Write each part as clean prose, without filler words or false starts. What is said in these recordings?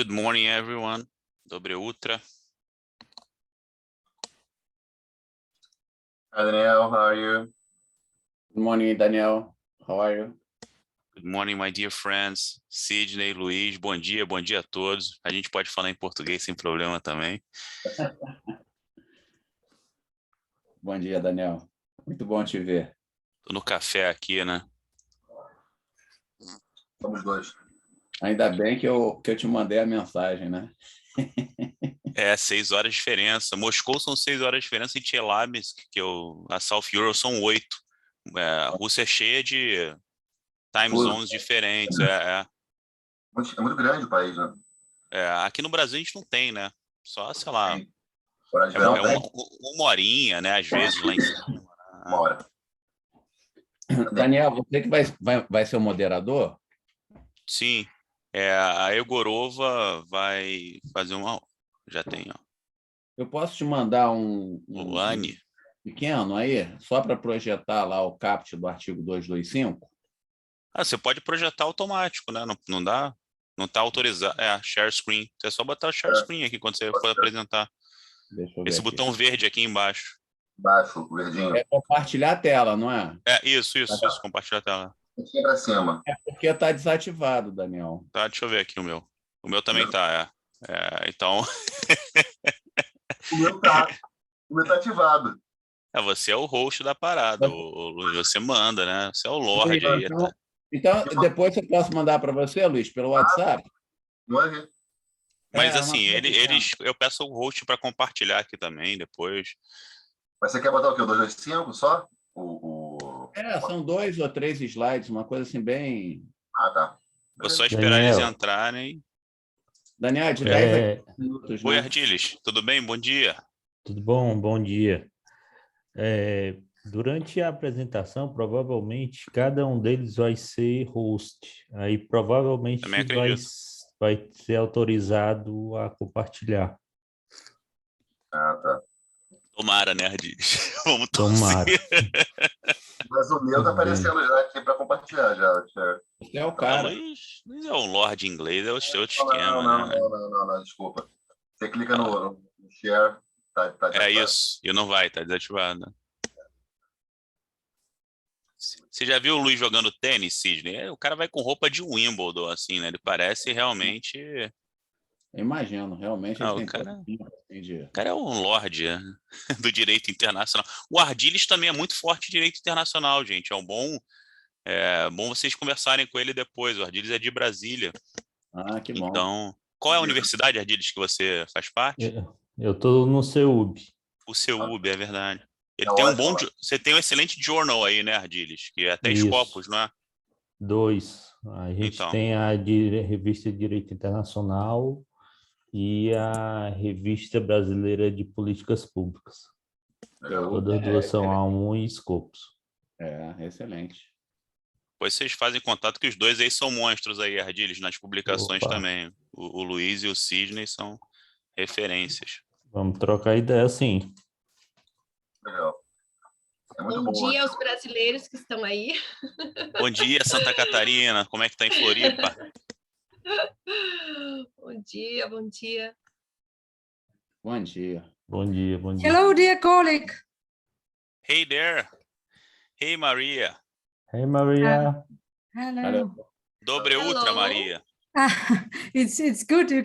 Good morning, everyone. Dobre utro. Hi, Daniel. How are you? Good morning, Daniel. How are you? Good morning, my dear friends. Sidney, Luiz, bom dia a todos. A gente pode falar em português sem problema também. Bom dia, Daniel. Muito bom te ver. Tô no café aqui, né? Somos dois. Ainda bem que eu te mandei a mensagem, né? 6 horas de diferença. Moscou são 6 horas de diferença e Tchelabinsk, a South Europe, são 8. A Rússia é cheia de time zones diferentes. É muito grande o país, né? Aqui no Brasil a gente não tem, né? Só, sei lá, Hora de verão tem. uma horinha, né? Às vezes lá em cima. Uma hora. Daniel, você que vai ser o moderador? Sim. A Egorova vai fazer uma... Já tem, ó. Eu posso te mandar um Lani. pequeno aí, só para projetar lá o caput do artigo 225? Você pode projetar automático, né? Não dá? Não está autorizado. Share screen. Você é só botar o share screen aqui quando você for apresentar. Deixa eu ver Esse aqui. botão verde aqui embaixo. Embaixo, o verdinho. É compartilhar a tela, não é? Isso. Compartilhar a tela. Aqui pra cima. É porque está desativado, Daniel. Tá, deixa eu ver aqui o meu. O meu também tá, então... O meu tá ativado. Você é o host da parada. Você manda, né? Você é o Lorde aí. Então, depois eu posso mandar para você, Luiz, pelo WhatsApp? Não é? Mas assim, eu peço o host para compartilhar aqui também depois. Mas você quer botar o quê? O 225 só? São 2 ou 3 slides, uma coisa assim bem... Tá. Vou só esperar eles entrarem. Daniel, de 10 a 15 minutos, Oi, né? Ardiles. Tudo bem? Bom dia. Tudo bom? Bom dia. Durante a apresentação, provavelmente, cada um deles vai ser host. Aí, provavelmente, vai ser autorizado a compartilhar. Tá. Tomara, né, Ardiles? Vamos Tomara. Mas o meu tá aparecendo já aqui para compartilhar. Você é o cara. Luiz é um Lorde inglês, é outro esquema, né? Não, desculpa. Você clica no share, tá desativado. Isso, e não vai, tá desativado. Você já viu o Luiz jogando tênis, Sidney? O cara vai com roupa de Wimbledon, assim, né? Ele parece realmente... Imagino, realmente. O cara é um lorde do direito internacional. O Ardiles também é muito forte em direito internacional, gente. É bom vocês conversarem com ele depois. O Ardiles é de Brasília. Que bom. Então, qual é a universidade, Ardiles, que você faz parte? Eu estou no CEUB. O CEUB, é verdade. Você tem um excelente journal aí, né, Ardiles? Que é até Scopus, não é? 2. A gente tem a Revista de Direito Internacional e a Revista Brasileira de Políticas Públicas. Todas duas são A1 e Scopus. Excelente. Depois vocês fazem contato que os dois aí são monstros aí, Ardiles, nas publicações também. O Luiz e o Sidney são referências. Vamos trocar ideia, sim. Legal. Muito bom dia aos brasileiros que estão aí. Bom dia, Santa Catarina. Como é que tá em Floripa? Bom dia. Bom dia. Bom dia. Hello, dear colleague. Hey there. Hey, Maria. Hey, Maria. Hello. Dobre utro, Maria. It's good. You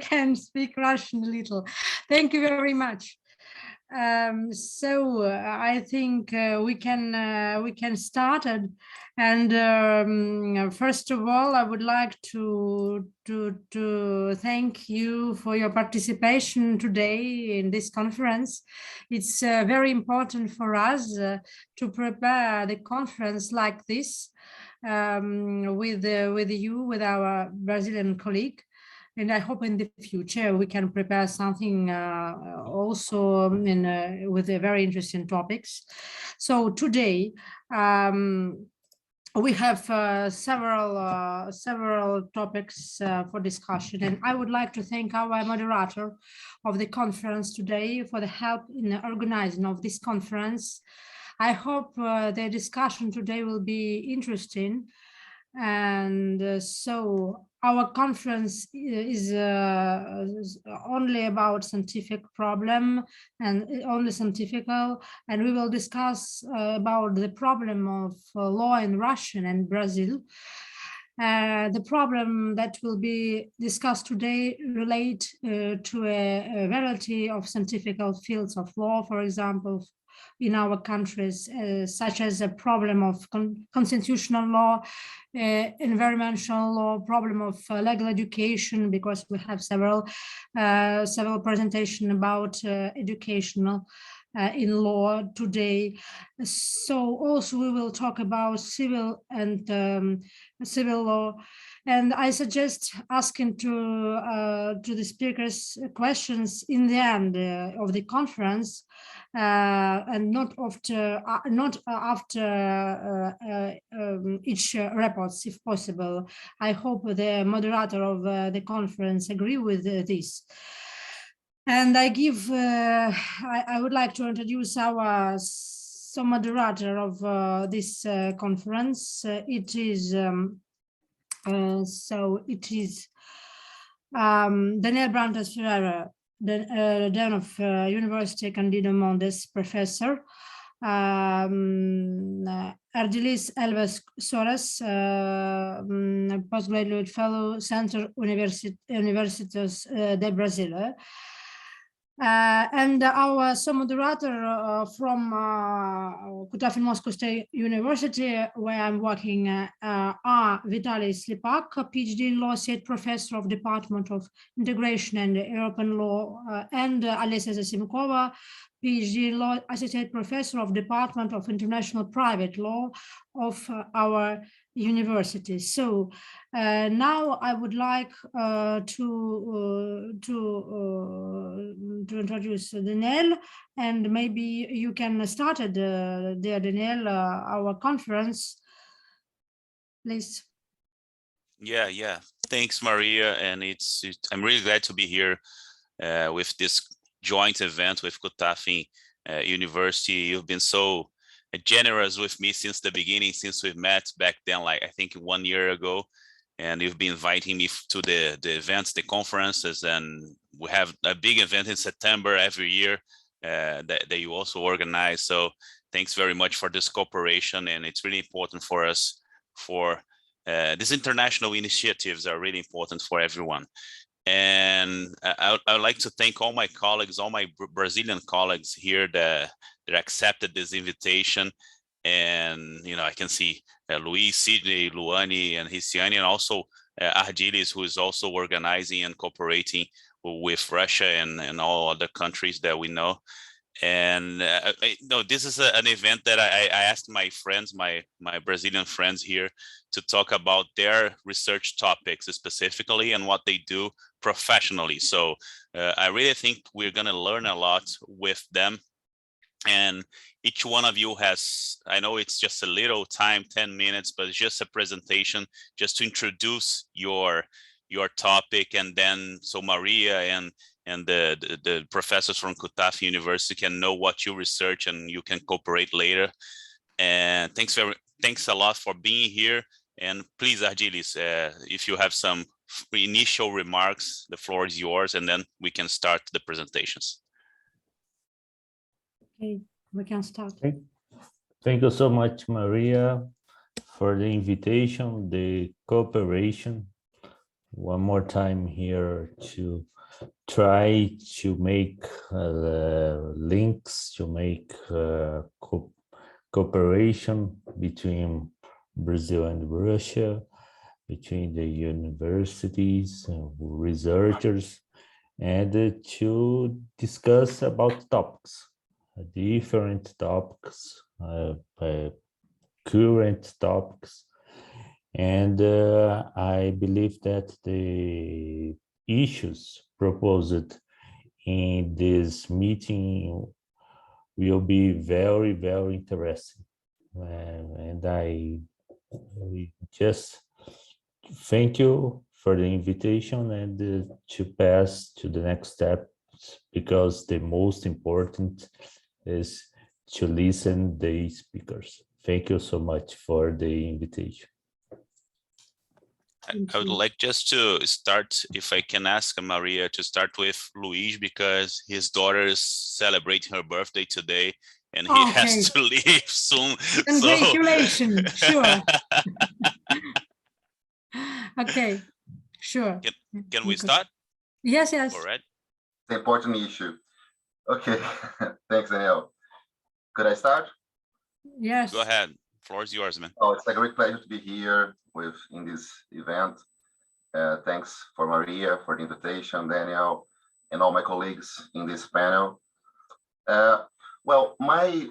can speak Russian a little. Thank you very much. So I think we can start it. And first of all, I would like to thank you for your participation today in this conference. It's very important for us to prepare the conference like this with our Brazilian colleague. And I hope in the future we can prepare something also with very interesting topics. So today we have several topics for discussion, and I would like to thank our moderator of the conference today for the help in organizing of this conference. I hope the discussion today will be interesting. And so our conference is only about scientific problem and only scientific, and we will discuss about the problem of law in Russia and Brazil. The problem that will be discussed today relate to a variety of scientific fields of law, for example, in our countries, such as a problem of constitutional law, environmental law, problem of legal education, because we have several presentations about educational in law today. So also we will talk about civil and civil law. And I suggest asking to the speakers questions in the end of the conference, and not after each reports, if possible. I hope the moderator of the conference agree with this. And I would like to introduce our moderator of this conference. It is Daniel Brandes Ferreira, the Dean of University Candido Mendes Professor, Ardilis Alves Soares, Postgraduate Fellow, Center Universitas de Brasília. And our moderator from Kutaisi Moscow State University, where I'm working, are Vitaly Slipak, PhD in Law, Associate Professor of Department of Integration and European Law, and Alessia Zasimkova, PhD in Law, Associate Professor of Department of International Private Law of our university. So now I would like to introduce Daniel, and maybe you can start, dear Daniel, our conference, please. Yeah. Thanks, Maria, and I'm really glad to be here with this joint event with Kutaisi University. You've been so generous with me since the beginning, since we met back then, like I think 1 year ago, and you've been inviting me to the events, the conferences, and we have a big event in September every year that you also organize. So thanks very much for this cooperation, and it's really important for us. For these international initiatives are really important for everyone. And I would like to thank all my colleagues, all my Brazilian colleagues here that accepted this invitation. And, I can see Luis, Sidney, Luani, and Hisiani, and also Ardilis, who is also organizing and cooperating with Russia and all other countries that we know. And this is an event that I asked my friends, my Brazilian friends here, to talk about their research topics specifically and what they do professionally. So I really think we're going to learn a lot with them. And each one of you has, I know it's just a little time, 10 minutes, but it's just a presentation just to introduce your topic. And then so Maria and the professors from Kutaisi University can know what you research, and you can cooperate later. And thanks a lot for being here. And please, Ardilis, if you have some initial remarks, the floor is yours, and then we can start the presentations. Okay, we can start. Okay. Thank you so much, Maria, for the invitation, the cooperation. One more time here to try to make links, to make cooperation between Brazil and Russia, between the universities, researchers, and to discuss about topics, different topics, current topics. And I believe that the issues proposed in this meeting will be very, very interesting. And I just thank you for the invitation, and to pass to the next steps, because the most important is to listen to the speakers. Thank you so much for the invitation. I would like just to start, if I can ask Maria to start with Luis, because his daughter is celebrating her birthday today and he has to leave soon. Congratulations, sure. Okay, sure. Can we start? Yes, yes. All right. It's an important issue. Okay, thanks, Daniel. Could I start? Yes. Go ahead. Floor is yours, man. Oh, it's a great pleasure to be here in this event. Thanks for Maria for the invitation, Daniel, and all my colleagues in this panel. Well, I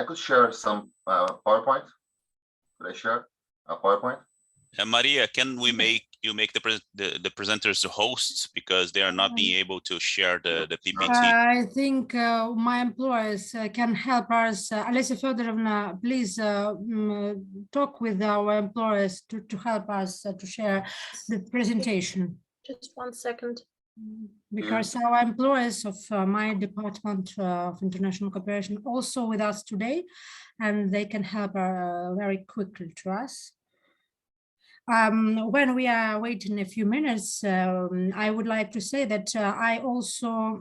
could share some PowerPoint. Could I share a PowerPoint? Maria, can we make the presenters the hosts, because they are not being able to share the PPT? I think my employers can help us. Alessia Fedorovna, please talk with our employers to help us to share the presentation. Just 1 second. Because our employers of my Department of International Cooperation also with us today, and they can help very quickly to us. When we are waiting a few minutes, I would like to say that I also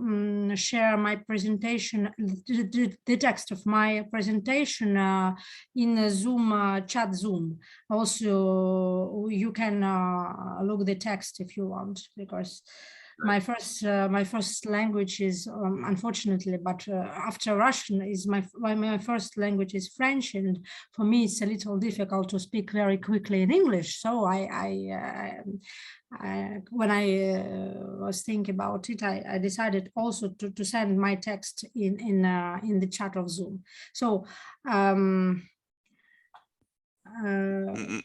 share my presentation, the text of my presentation in Zoom, chat Zoom. Also, you can look the text if you want, because my first language is unfortunately, but after Russian is my first language is French, and for me it's a little difficult to speak very quickly in English. So when I was thinking about it, I decided also to send my text in the chat of Zoom. So.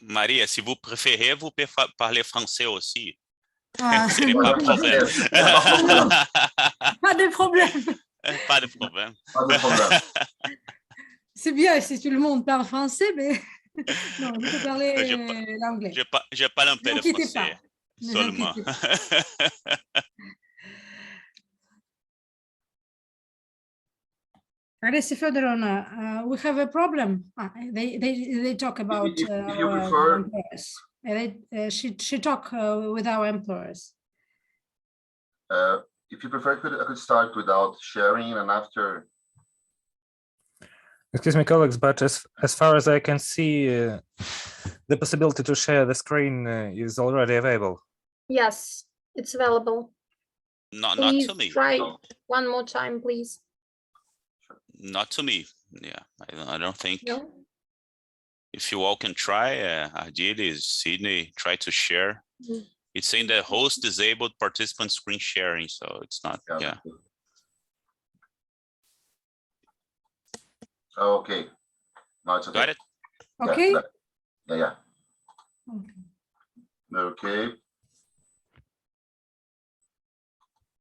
Maria, si vous préférez, vous pouvez parler français aussi. Pas de problème. Pas de problème. Pas de problème. C'est bien si tout le monde parle français, mais non, je peux parler l'anglais. Je parle un peu de français, seulement. Alessia Fedorovna, we have a problem. They talk about if you prefer, employers. She talk with our employers. If you prefer, I could start without sharing, and after. Excuse me, colleagues, but as far as I can see, the possibility to share the screen is already available. Yes, it's available. Not to me. Try one more time, please. Not to me. Yeah, I don't think. No? If you all can try, Ardili, Sydney, try to share. Mm-hmm. It's saying that host disabled participant screen sharing, so it's not. Yeah. Okay. No, it's okay. Got it? Okay. Yeah. Okay.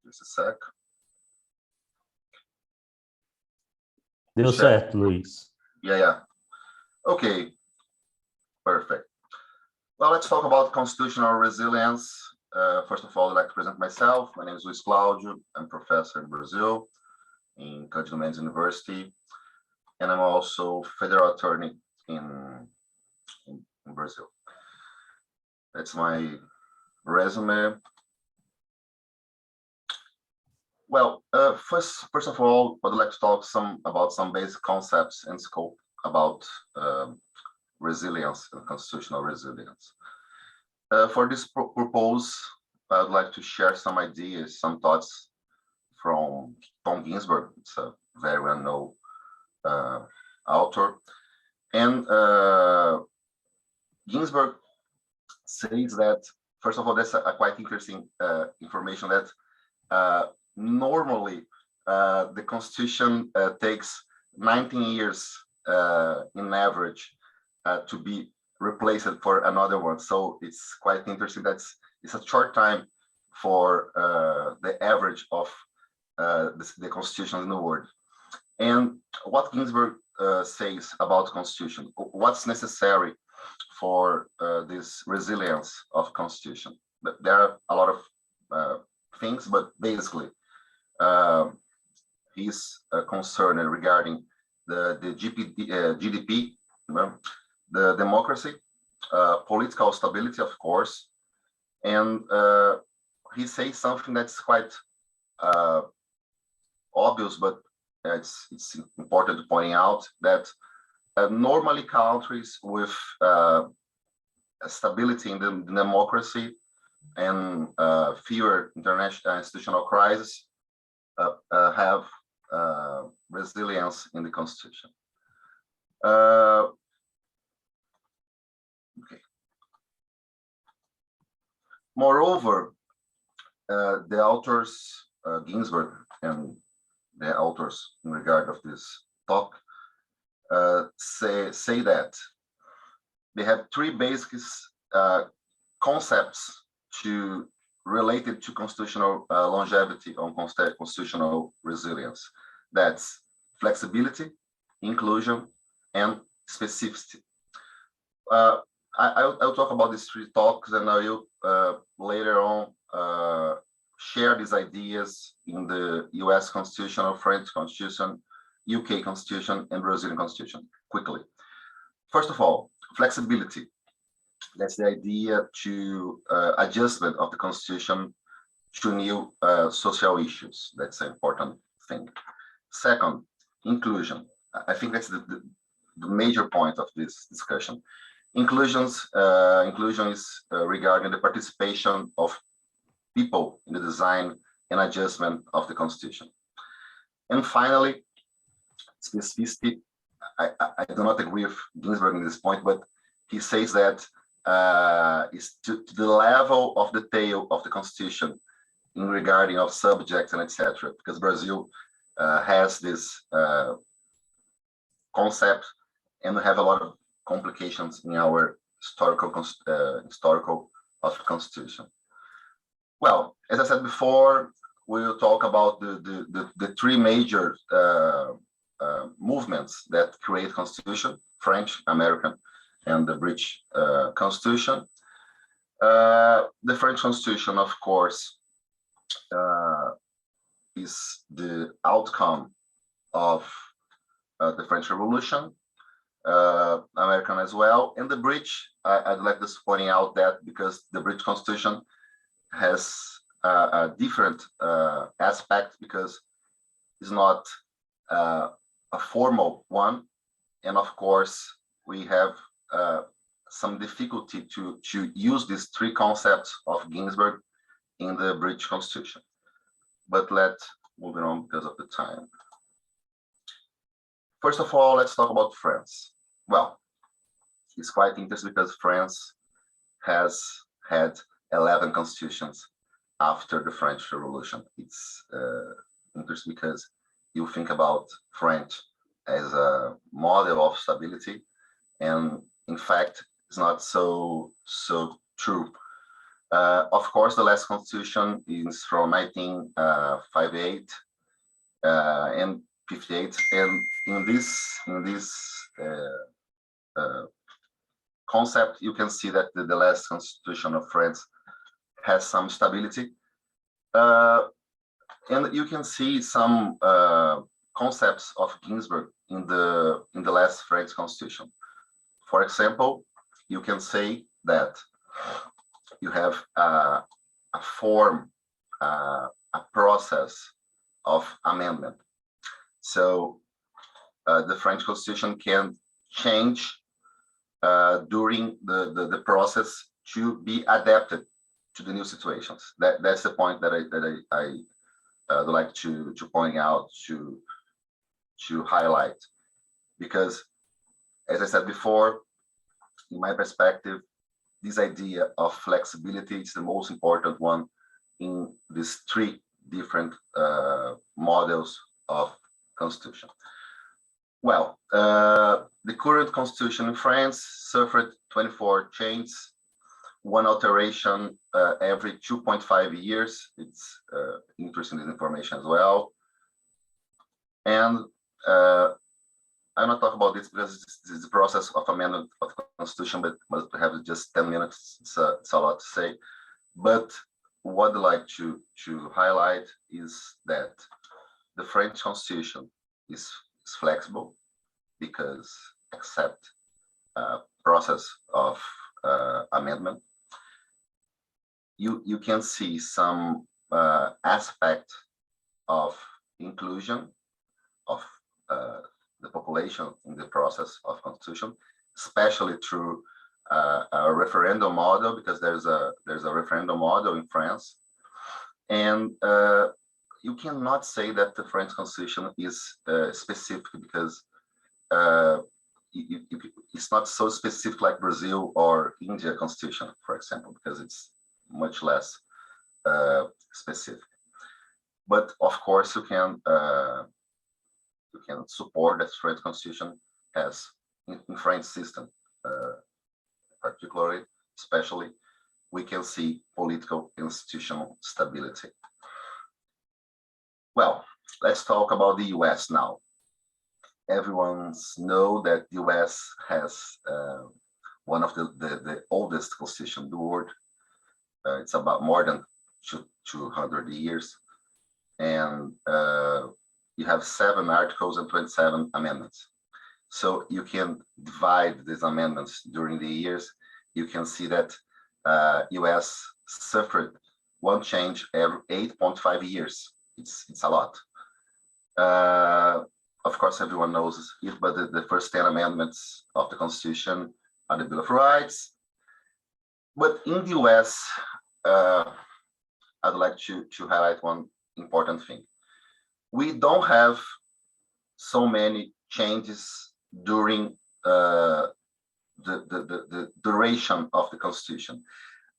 Just a sec. Deu certo, Luis. Yeah. Okay. Perfect. Well, let's talk about constitutional resilience. First of all, I'd like to present myself. My name is Luis Cláudio. I'm a professor in Brazil, in Cândido Mendes University, and I'm also federal attorney in Brazil. That's my resume. Well, first of all, I'd like to talk about some basic concepts and scope about resilience and constitutional resilience. For this purpose, I'd like to share some ideas, some thoughts from Tom Ginsburg. It's a very well-known author. And Ginsburg says that, first of all, that's a quite interesting information that normally the Constitution takes 19 years in average to be replaced for another one. So it's quite interesting that it's a short time for the average of the constitutions in the world. And what Ginsburg says about the Constitution, what's necessary for this resilience of Constitution. There are a lot of things, but basically he's concerned regarding the GDP, the democracy, political stability, of course, and he says something that's quite obvious, but it's important to point out that normally countries with stability in the democracy and fewer international institutional crises have resilience in the constitution. Okay. Moreover, the authors, Ginsburg and the authors in regard of this talk, say that they have three basic concepts related to constitutional longevity on constitutional resilience. That's flexibility, inclusion, and specificity. I'll talk about these three talks, and I will later on share these ideas in the US Constitution, French Constitution, UK Constitution, and Brazilian Constitution quickly. First of all, flexibility. That's the idea to adjustment of the Constitution to new social issues. That's an important thing. Second, inclusion. I think that's the major point of this discussion. Inclusion is regarding the participation of people in the design and adjustment of the Constitution. And finally, specificity. I do not agree with Ginsburg in this point, but he says that is to the level of detail of the Constitution in regarding of subjects and etc. Because Brazil has this concept, and we have a lot of complications in our historical of the Constitution. Well, as I said before, we will talk about the three major movements that create Constitution: French, American, and the British Constitution. The French Constitution, of course, is the outcome of the French Revolution, American as well, and the British. I'd like to point out that because the British Constitution has a different aspect, because it's not a formal one, and of course we have some difficulty to use these three concepts of Ginsburg in the British Constitution. But let's move on because of the time. First of all, let's talk about France. Well, it's quite interesting because France has had 11 constitutions after the French Revolution. It's interesting because you think about French as a model of stability, and in fact, it's not so true. Of course, the last constitution is from 1958 and 58, and in this concept, you can see that the last constitution of France has some stability, and you can see some concepts of Ginsburg in the last French constitution. For example, you can say that you have a form, a process of amendment. So the French Constitution can change during the process to be adapted to the new situations. That's the point that I would like to point out, to highlight, because as I said before, in my perspective, this idea of flexibility is the most important one in these three different models of constitution. Well, the current constitution in France suffered 24 changes, one alteration every 2.5 years. It's interesting information as well. And I'm not talking about this because it's the process of amendment of the constitution, but must have just 10 minutes. It's a lot to say. But what I'd like to highlight is that the French constitution is flexible, because accept process of amendment, you can see some aspect of inclusion of the population in the process of constitution, especially through a referendum model, because there's a referendum model in France, and you cannot say that the French constitution is specific, because it's not so specific like Brazil or India constitution, for example, because it's much less specific. But of course, you can support that French constitution has in French system, particularly, especially, we can see political institutional stability. Well, let's talk about the US now. Everyone knows that the US has one of the oldest constitution in the world. It's about more than 200 years. And you have 7 articles and 27 amendments. So you can divide these amendments during the years. You can see that US suffered one change every 8.5 years. It's a lot. Of course, everyone knows it, but the first 10 amendments of the Constitution are the Bill of Rights. But in the US, I'd like to highlight one important thing. We don't have so many changes during the duration of the Constitution,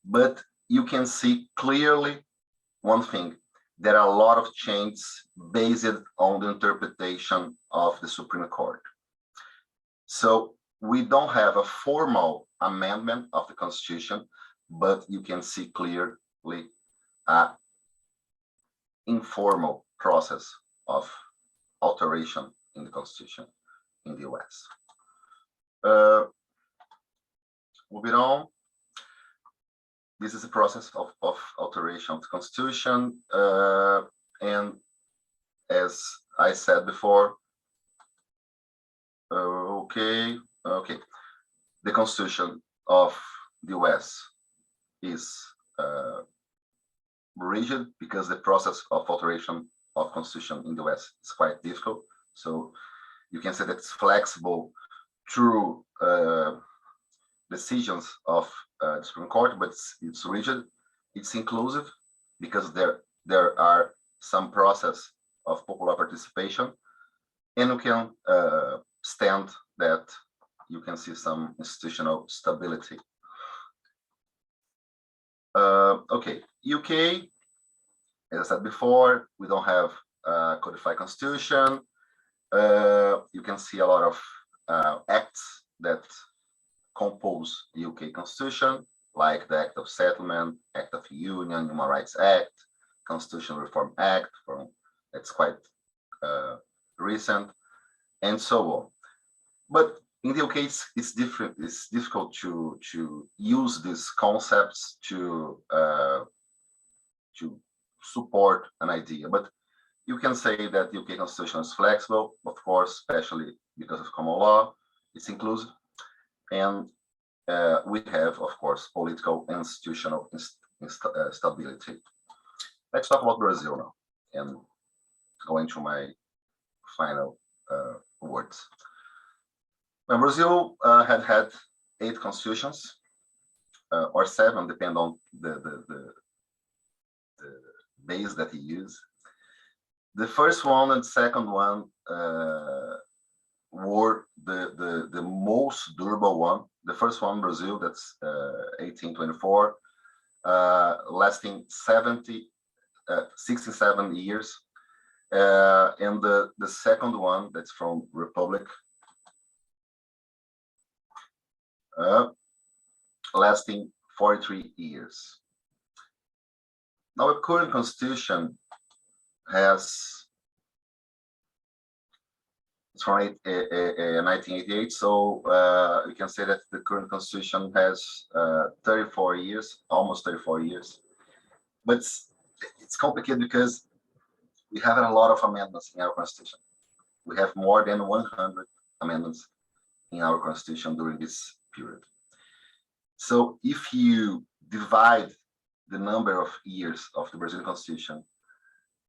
but you can see clearly one thing. There are a lot of changes based on the interpretation of the Supreme Court. So we don't have a formal amendment of the Constitution, but you can see clearly an informal process of alteration in the Constitution in the US. Moving on. This is a process of alteration of the Constitution, and as I said before, the Constitution of the US is rigid because the process of alteration of Constitution in the US is quite difficult. So you can say that it's flexible through decisions of the Supreme Court, but it's rigid. It's inclusive because there are some process of popular participation, and you can stand that you can see some institutional stability. UK, as I said before, we don't have a codified constitution. You can see a lot of acts that compose the UK Constitution, like the Act of Settlement, Act of Union, Human Rights Act, Constitutional Reform Act, that's quite recent, and so on. But in the UK, it's different. It's difficult to use these concepts to support an idea. But you can say that the UK Constitution is flexible, of course, especially because of common law. It's inclusive. And we have, of course, political and institutional stability. Let's talk about Brazil now, and go into my final words. Now, Brazil had 8 constitutions, or 7, depending on the base that you use. The first one and second one were the most durable one. The first one, Brazil, that's 1824, lasting 67 years. And the second one, that's from Republic, lasting 43 years. Now, the current constitution it's from 1988, so we can say that the current constitution has 34 years, almost 34 years. But it's complicated because we have a lot of amendments in our constitution. We have more than 100 amendments in our constitution during this period. So if you divide the number of years of the Brazilian Constitution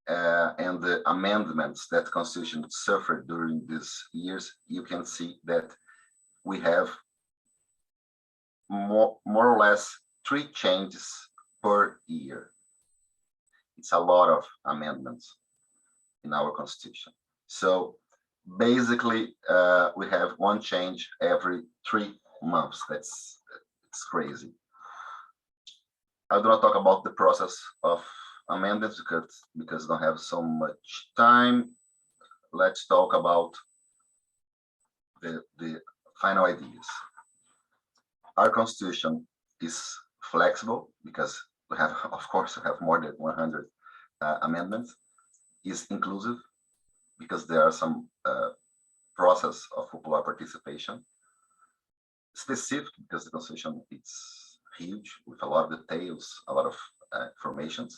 and the amendments that the Constitution suffered during these years, you can see that we have more or less 3 changes per year. It's a lot of amendments in our Constitution. So basically, we have 1 change every 3 months. It's crazy. I do not talk about the process of amendments because I don't have so much time. Let's talk about the final ideas. Our Constitution is flexible because we have, of course, we have more than 100 amendments. Is inclusive because there are some process of popular participation. Specific because the Constitution is huge with a lot of details, a lot of informations,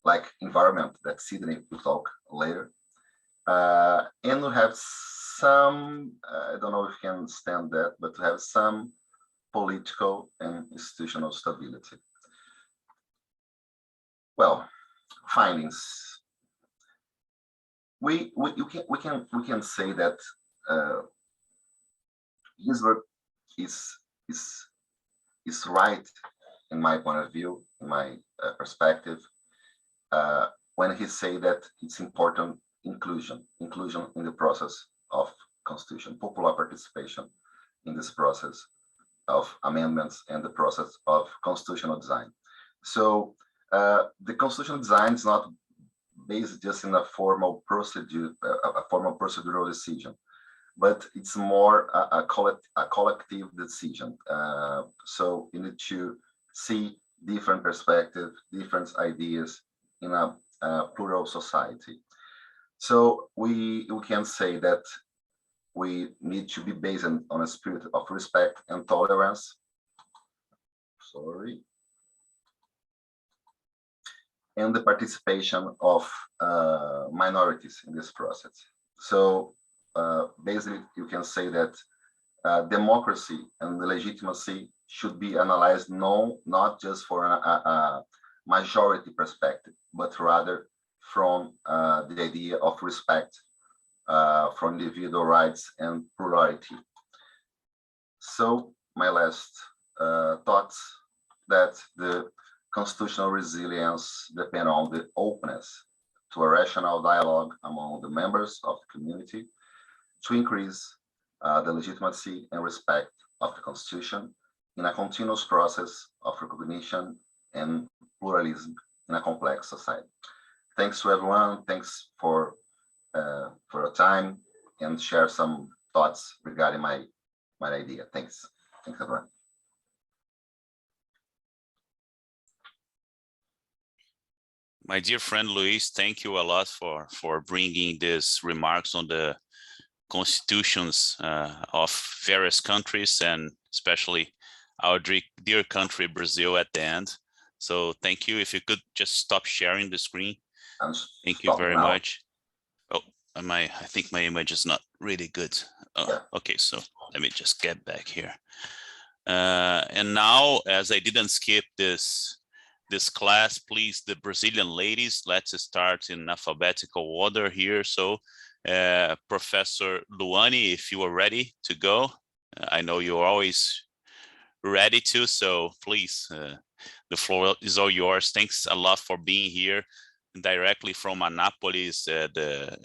like environment that Sydney will talk later. And we have some, I don't know if you can stand that, but we have some political and institutional stability. Well, findings. We can say that Ginsburg is right in my point of view, in my perspective, when he say that it's important inclusion in the process of Constitution, popular participation in this process of amendments and the process of constitutional design. So the constitutional design is not based just in a formal procedure, a formal procedural decision, but it's more a collective decision. So you need to see different perspectives, different ideas in a plural society. So we can say that we need to be based on a spirit of respect and tolerance. Sorry. And the participation of minorities in this process. So basically, you can say that democracy and the legitimacy should be analyzed not just for a majority perspective, but rather from the idea of respect for individual rights and plurality. So my last thoughts that the constitutional resilience depends on the openness to a rational dialogue among the members of the community to increase the legitimacy and respect of the Constitution in a continuous process of recognition and pluralism in a complex society. Thanks to everyone. Thanks for your time and share some thoughts regarding my idea. Thanks. Thanks, everyone. My dear friend Luis, thank you a lot for bringing these remarks on the constitutions of various countries and especially our dear country, Brazil, at the end. So thank you. If you could just stop sharing the screen. Thank you very much. Oh, I think my image is not really good. Oh, yeah. Okay, so let me just get back here. And now, as I didn't skip this class, please, the Brazilian ladies, let's start in alphabetical order here. So Professor Luane, if you are ready to go, I know you're always ready to, so please, the floor is all yours. Thanks a lot for being here directly from Anápolis.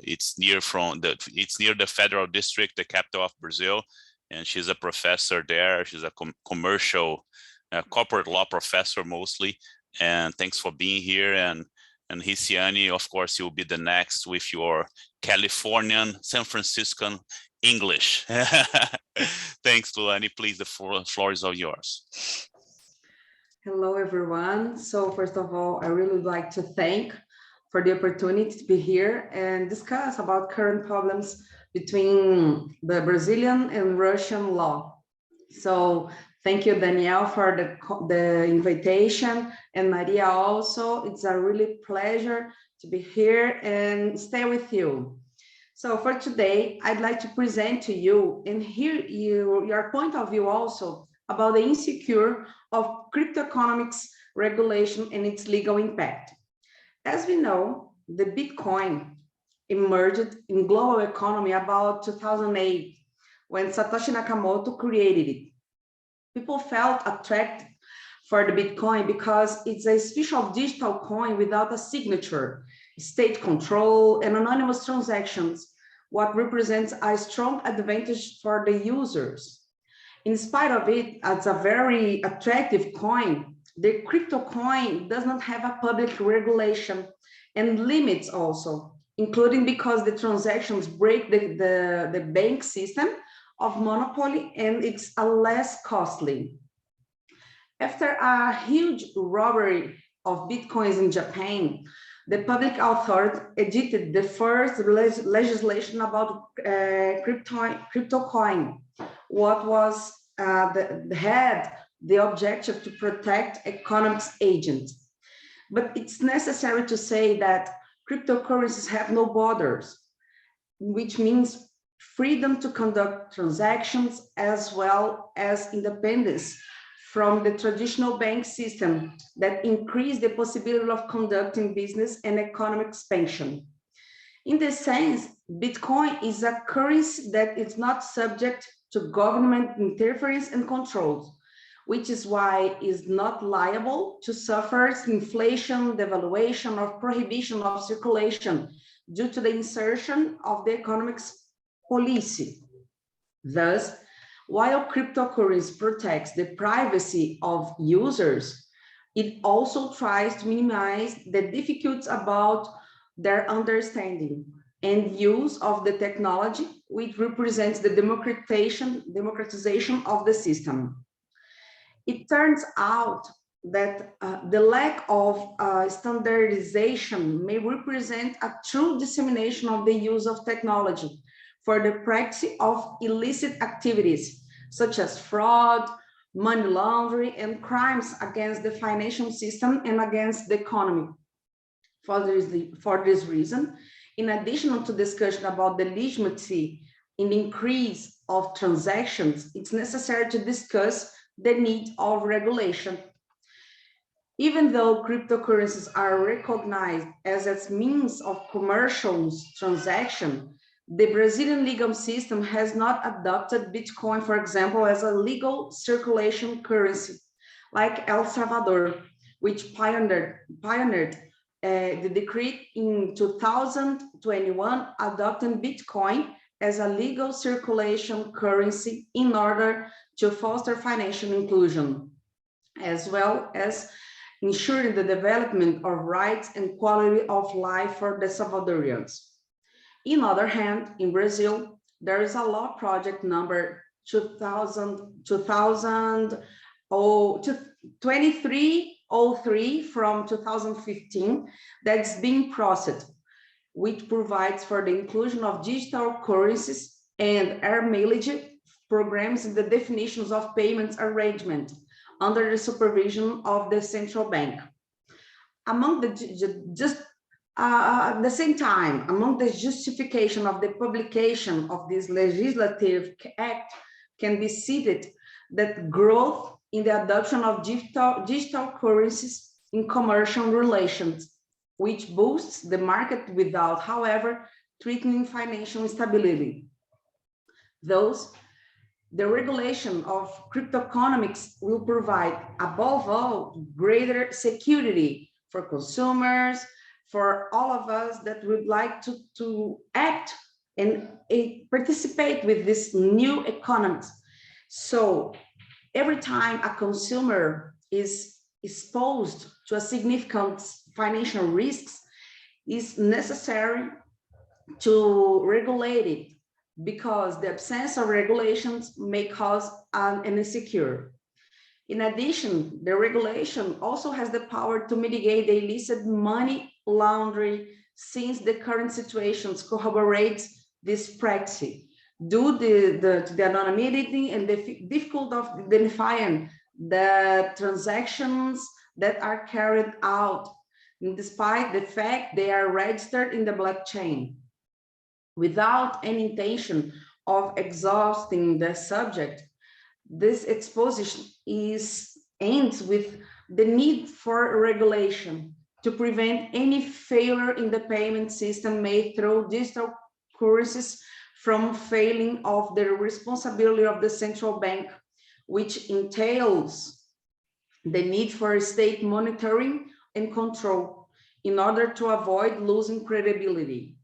It's near the Federal District, the capital of Brazil, and she's a professor there. She's a commercial, corporate law professor mostly. And thanks for being here. And Riciane, of course, you'll be the next with your Californian, San Franciscan English. Thanks, Luane. Please, the floor is all yours. Hello, everyone. So first of all, I really would like to thank for the opportunity to be here and discuss about current problems between the Brazilian and Russian law. So thank you, Danielle, for the invitation, and Maria also. It's a really pleasure to be here and stay with you. So for today, I'd like to present to you and hear your point of view also about the insecure of cryptoeconomics regulation and its legal impact. As we know, the Bitcoin emerged in global economy about 2008 when Satoshi Nakamoto created it. People felt attracted for the Bitcoin because it's a special digital coin without a signature, state control, and anonymous transactions, what represents a strong advantage for the users. In spite of it, as a very attractive coin, the crypto coin does not have a public regulation and limits also, including because the transactions break the bank system of monopoly and it's less costly. After a huge robbery of Bitcoins in Japan, the public authority edited the first legislation about crypto coin, what was had the objective to protect economics agents. But it's necessary to say that cryptocurrencies have no borders, which means freedom to conduct transactions as well as independence from the traditional bank system that increase the possibility of conducting business and economic expansion. In this sense, Bitcoin is a currency that is not subject to government interference and controls, which is why it is not liable to suffer inflation, devaluation, or prohibition of circulation due to the insertion of the economics policy. Thus, while cryptocurrency protects the privacy of users, it also tries to minimize the difficulties about their understanding and use of the technology, which represents the democratization of the system. It turns out that the lack of standardization may represent a true dissemination of the use of technology for the practice of illicit activities, such as fraud, money laundering, and crimes against the financial system and against the economy. For this reason, in addition to discussion about the legitimacy in the increase of transactions, it's necessary to discuss the need of regulation. Even though cryptocurrencies are recognized as a means of commercial transaction, the Brazilian legal system has not adopted Bitcoin, for example, as a legal circulation currency, like El Salvador, which pioneered the decree in 2021 adopting Bitcoin as a legal circulation currency in order to foster financial inclusion, as well as ensuring the development of rights and quality of life for the Salvadorians. On the other hand, in Brazil, there is a law project number 2303 from 2015 that's being processed, which provides for the inclusion of digital currencies and air-mileage programs in the definitions of payments arrangement under the supervision of the central bank. Among the at the same time, among the justification of the publication of this legislative act can be cited that growth in the adoption of digital currencies in commercial relations, which boosts the market without, however, threatening financial stability. Thus, the regulation of cryptoeconomics will provide, above all, greater security for consumers, for all of us that would like to act and participate with this new economies. So every time a consumer is exposed to a significant financial risks, it's necessary to regulate it, because the absence of regulations may cause an insecure. In addition, the regulation also has the power to mitigate the illicit money laundering, since the current situations corroborates this practice due to the anonymity and the difficulty of identifying the transactions that are carried out, despite the fact they are registered in the blockchain. Without any intention of exhausting the subject, this exposition ends with the need for regulation to prevent any failure in the payment system made through digital currencies from failing of the responsibility of the central bank, which entails the need for state monitoring and control in order to avoid losing credibility.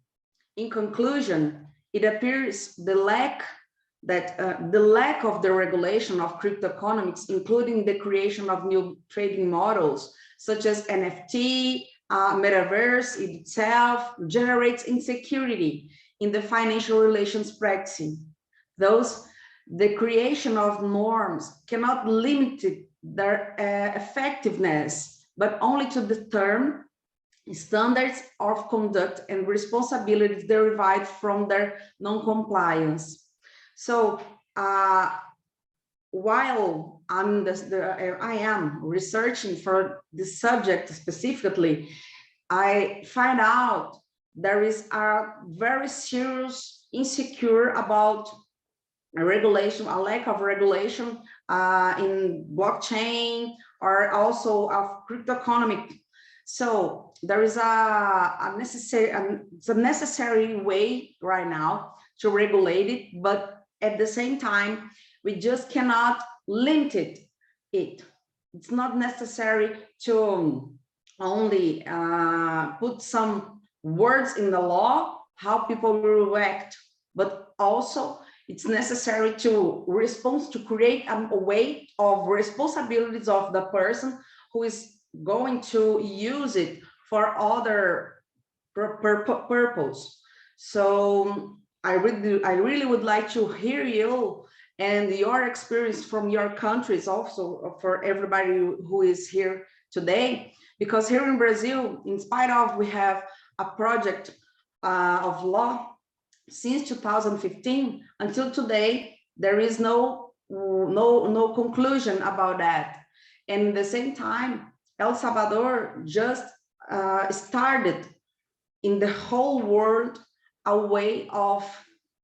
In conclusion, it appears the lack of the regulation of crypto economics, including the creation of new trading models such as NFT, metaverse itself, generates insecurity in the financial relations practice. Thus, the creation of norms cannot limit their effectiveness, but only to determine standards of conduct and responsibilities derived from their non-compliance. So while I am researching for this subject specifically, I find out there is a very serious insecure about a regulation, a lack of regulation in blockchain or also of crypto economic. So there is a necessary way right now to regulate it, but at the same time, we just cannot limit it. It's not necessary to only put some words in the law, how people will act, but also it's necessary to create a way of responsibilities of the person who is going to use it for other purpose. So I really would like to hear you and your experience from your countries also for everybody who is here today, because here in Brazil, in spite of we have a project of law since 2015 until today, there is no conclusion about that. And at the same time, El Salvador just started in the whole world a way of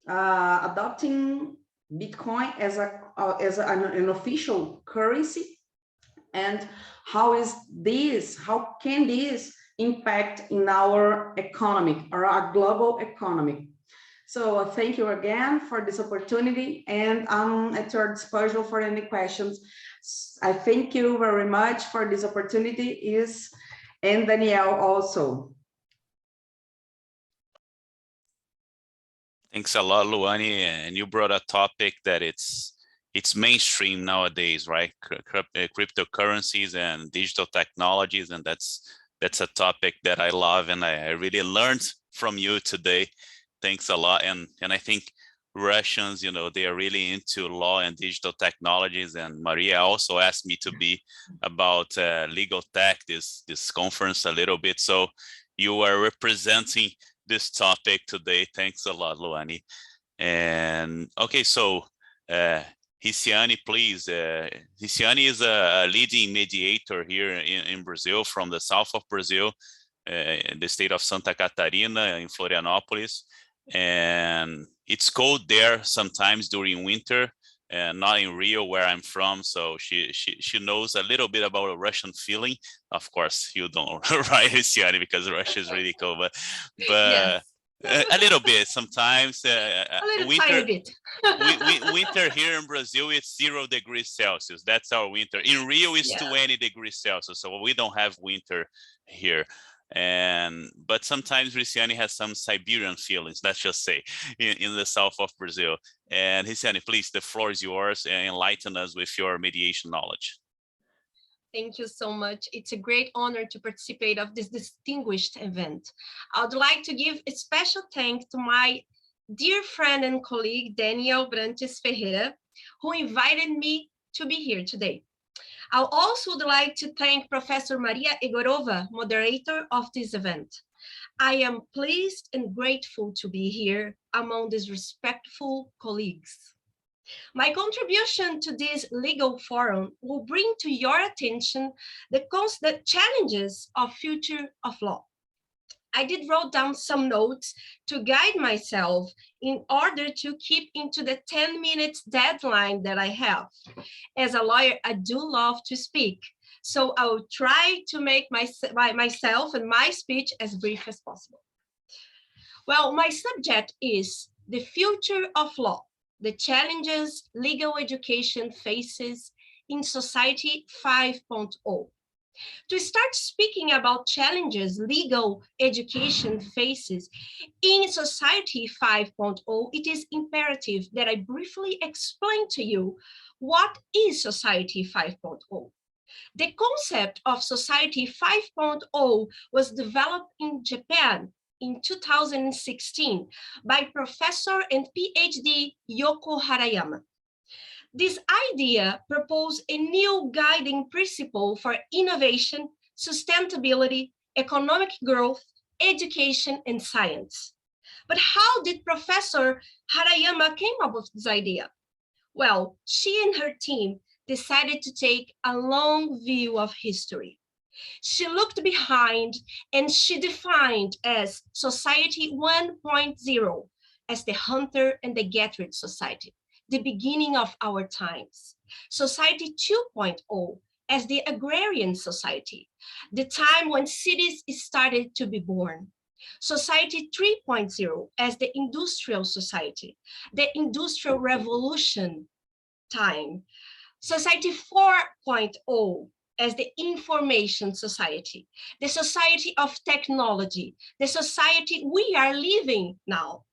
adopting Bitcoin as an official currency. And how can this impact in our economy or our global economy? So thank you again for this opportunity, and I'm at your disposal for any questions. I thank you very much for this opportunity, and Danielle also. Thanks a lot, Luane. And you brought a topic that it's mainstream nowadays, right? Cryptocurrencies and digital technologies, and that's a topic that I love, and I really learned from you today. Thanks a lot. And I think Russians, they are really into law and digital technologies. And Maria also asked me to be about legal tech, this conference a little bit. So you are representing this topic today. Thanks a lot, Luane. And okay, so Riciane, please. Riciane is a leading mediator here in Brazil, from the south of Brazil, the state of Santa Catarina in Florianópolis. And it's cold there sometimes during winter, and not in Rio where I'm from. So she knows a little bit about a Russian feeling. Of course, you don't, right, Riciane, because Russia is really cold, but yes. A little bit sometimes. A little tiny bit. Winter here in Brazil, it's 0 degrees Celsius. That's our winter. In Rio, it's 20 degrees Celsius. So we don't have winter here. But sometimes Riciane has some Siberian feelings, let's just say, in the south of Brazil. And Riciane, please, the floor is yours, and enlighten us with your mediation knowledge. Thank you so much. It's a great honor to participate of this distinguished event. I would like to give a special thanks to my dear friend and colleague, Daniel Brantes Ferreira, who invited me to be here today. I also would like to thank Professor Maria Egorova, moderator of this event. I am pleased and grateful to be here among these respectful colleagues. My contribution to this legal forum will bring to your attention the challenges of future of law. I did wrote down some notes to guide myself in order to keep into the 10 minutes deadline that I have. As a lawyer, I do love to speak, so I will try to make myself and my speech as brief as possible. Well, my subject is the future of law, the challenges legal education faces in Society 5.0. To start speaking about challenges legal education faces in Society 5.0, it is imperative that I briefly explain to you what is Society 5.0. The concept of Society 5.0 was developed in Japan in 2016 by Professor and PhD Yoko Harayama. This idea proposed a new guiding principle for innovation, sustainability, economic growth, education, and science. But how did Professor Harayama came up with this idea? Well, she and her team decided to take a long view of history. She looked behind and she defined as Society 1.0 as the hunter and the gatherer society, the beginning of our times. Society 2.0 as the agrarian society, the time when cities started to be born. Society 3.0 as the industrial society, the industrial revolution time. Society 4.0 as the information society, the society of technology, the society we are living now.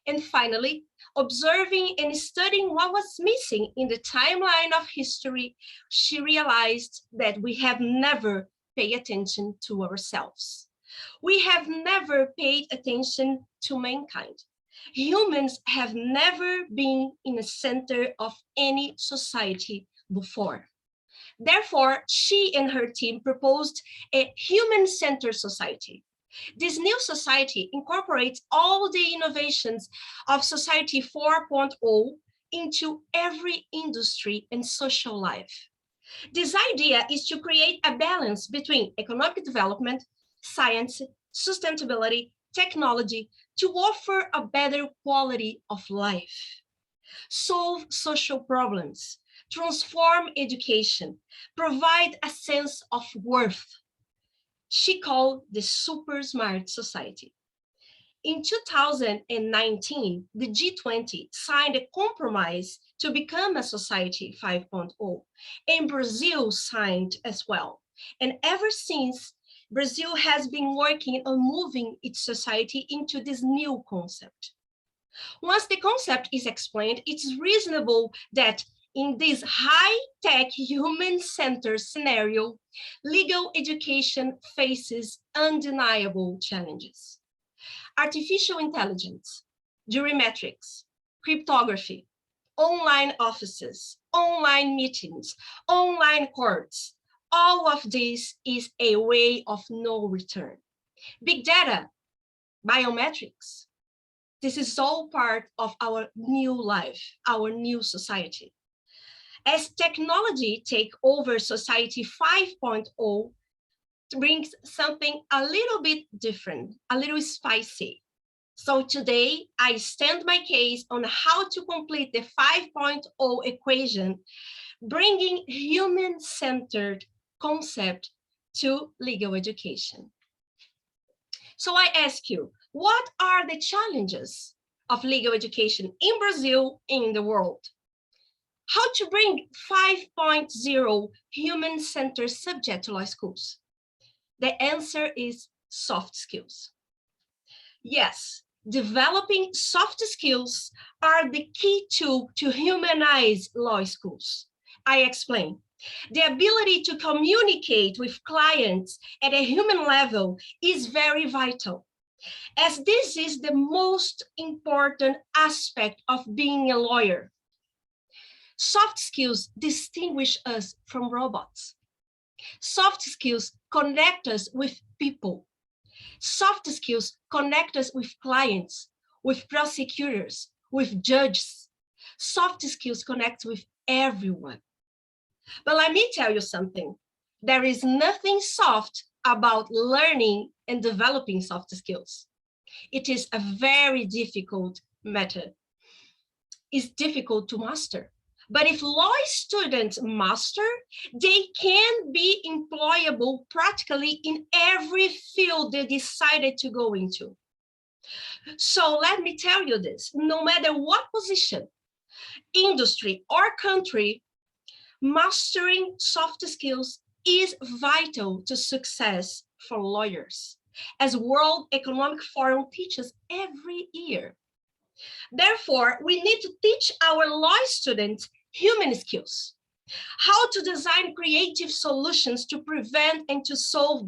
And finally, observing and studying what was missing in the timeline of history, she realized that we have never paid attention to ourselves. We have never paid attention to mankind. Humans have never been in the center of any society before. Therefore, she and her team proposed a human-centered society. This new society incorporates all the innovations of Society 4.0 into every industry and social life. This idea is to create a balance between economic development, science, sustainability, technology, to offer a better quality of life, solve social problems, transform education, provide a sense of worth. She called the super smart society. In 2019, the G20 signed a compromise to become a Society 5.0, and Brazil signed as well. And ever since, Brazil has been working on moving its society into this new concept. Once the concept is explained, it's reasonable that in this high-tech human-centered scenario, legal education faces undeniable challenges. Artificial intelligence, jurymetrics, cryptography, online offices, online meetings, online courts, all of this is a way of no return. Big data, biometrics, this is all part of our new life, our new society. As technology takes over Society 5.0, brings something a little bit different, a little spicy. So today, I stand my case on how to complete the 5.0 equation, bringing human-centered concept to legal education. So I ask you, what are the challenges of legal education in Brazil, in the world? How to bring 5.0 human-centered subject to law schools? The answer is soft skills. Yes, developing soft skills are the key tool to humanize law schools. I explain. The ability to communicate with clients at a human level is very vital, as this is the most important aspect of being a lawyer. Soft skills distinguish us from robots. Soft skills connect us with people. Soft skills connect us with clients, with prosecutors, with judges. Soft skills connect with everyone. But let me tell you something. There is nothing soft about learning and developing soft skills. It is a very difficult method. It's difficult to master. But if law students master, they can be employable practically in every field they decided to go into. So let me tell you this, no matter what position, industry, or country, mastering soft skills is vital to success for lawyers, as World Economic Forum teaches every year. Therefore, we need to teach our law students human skills, how to design creative solutions to prevent and to solve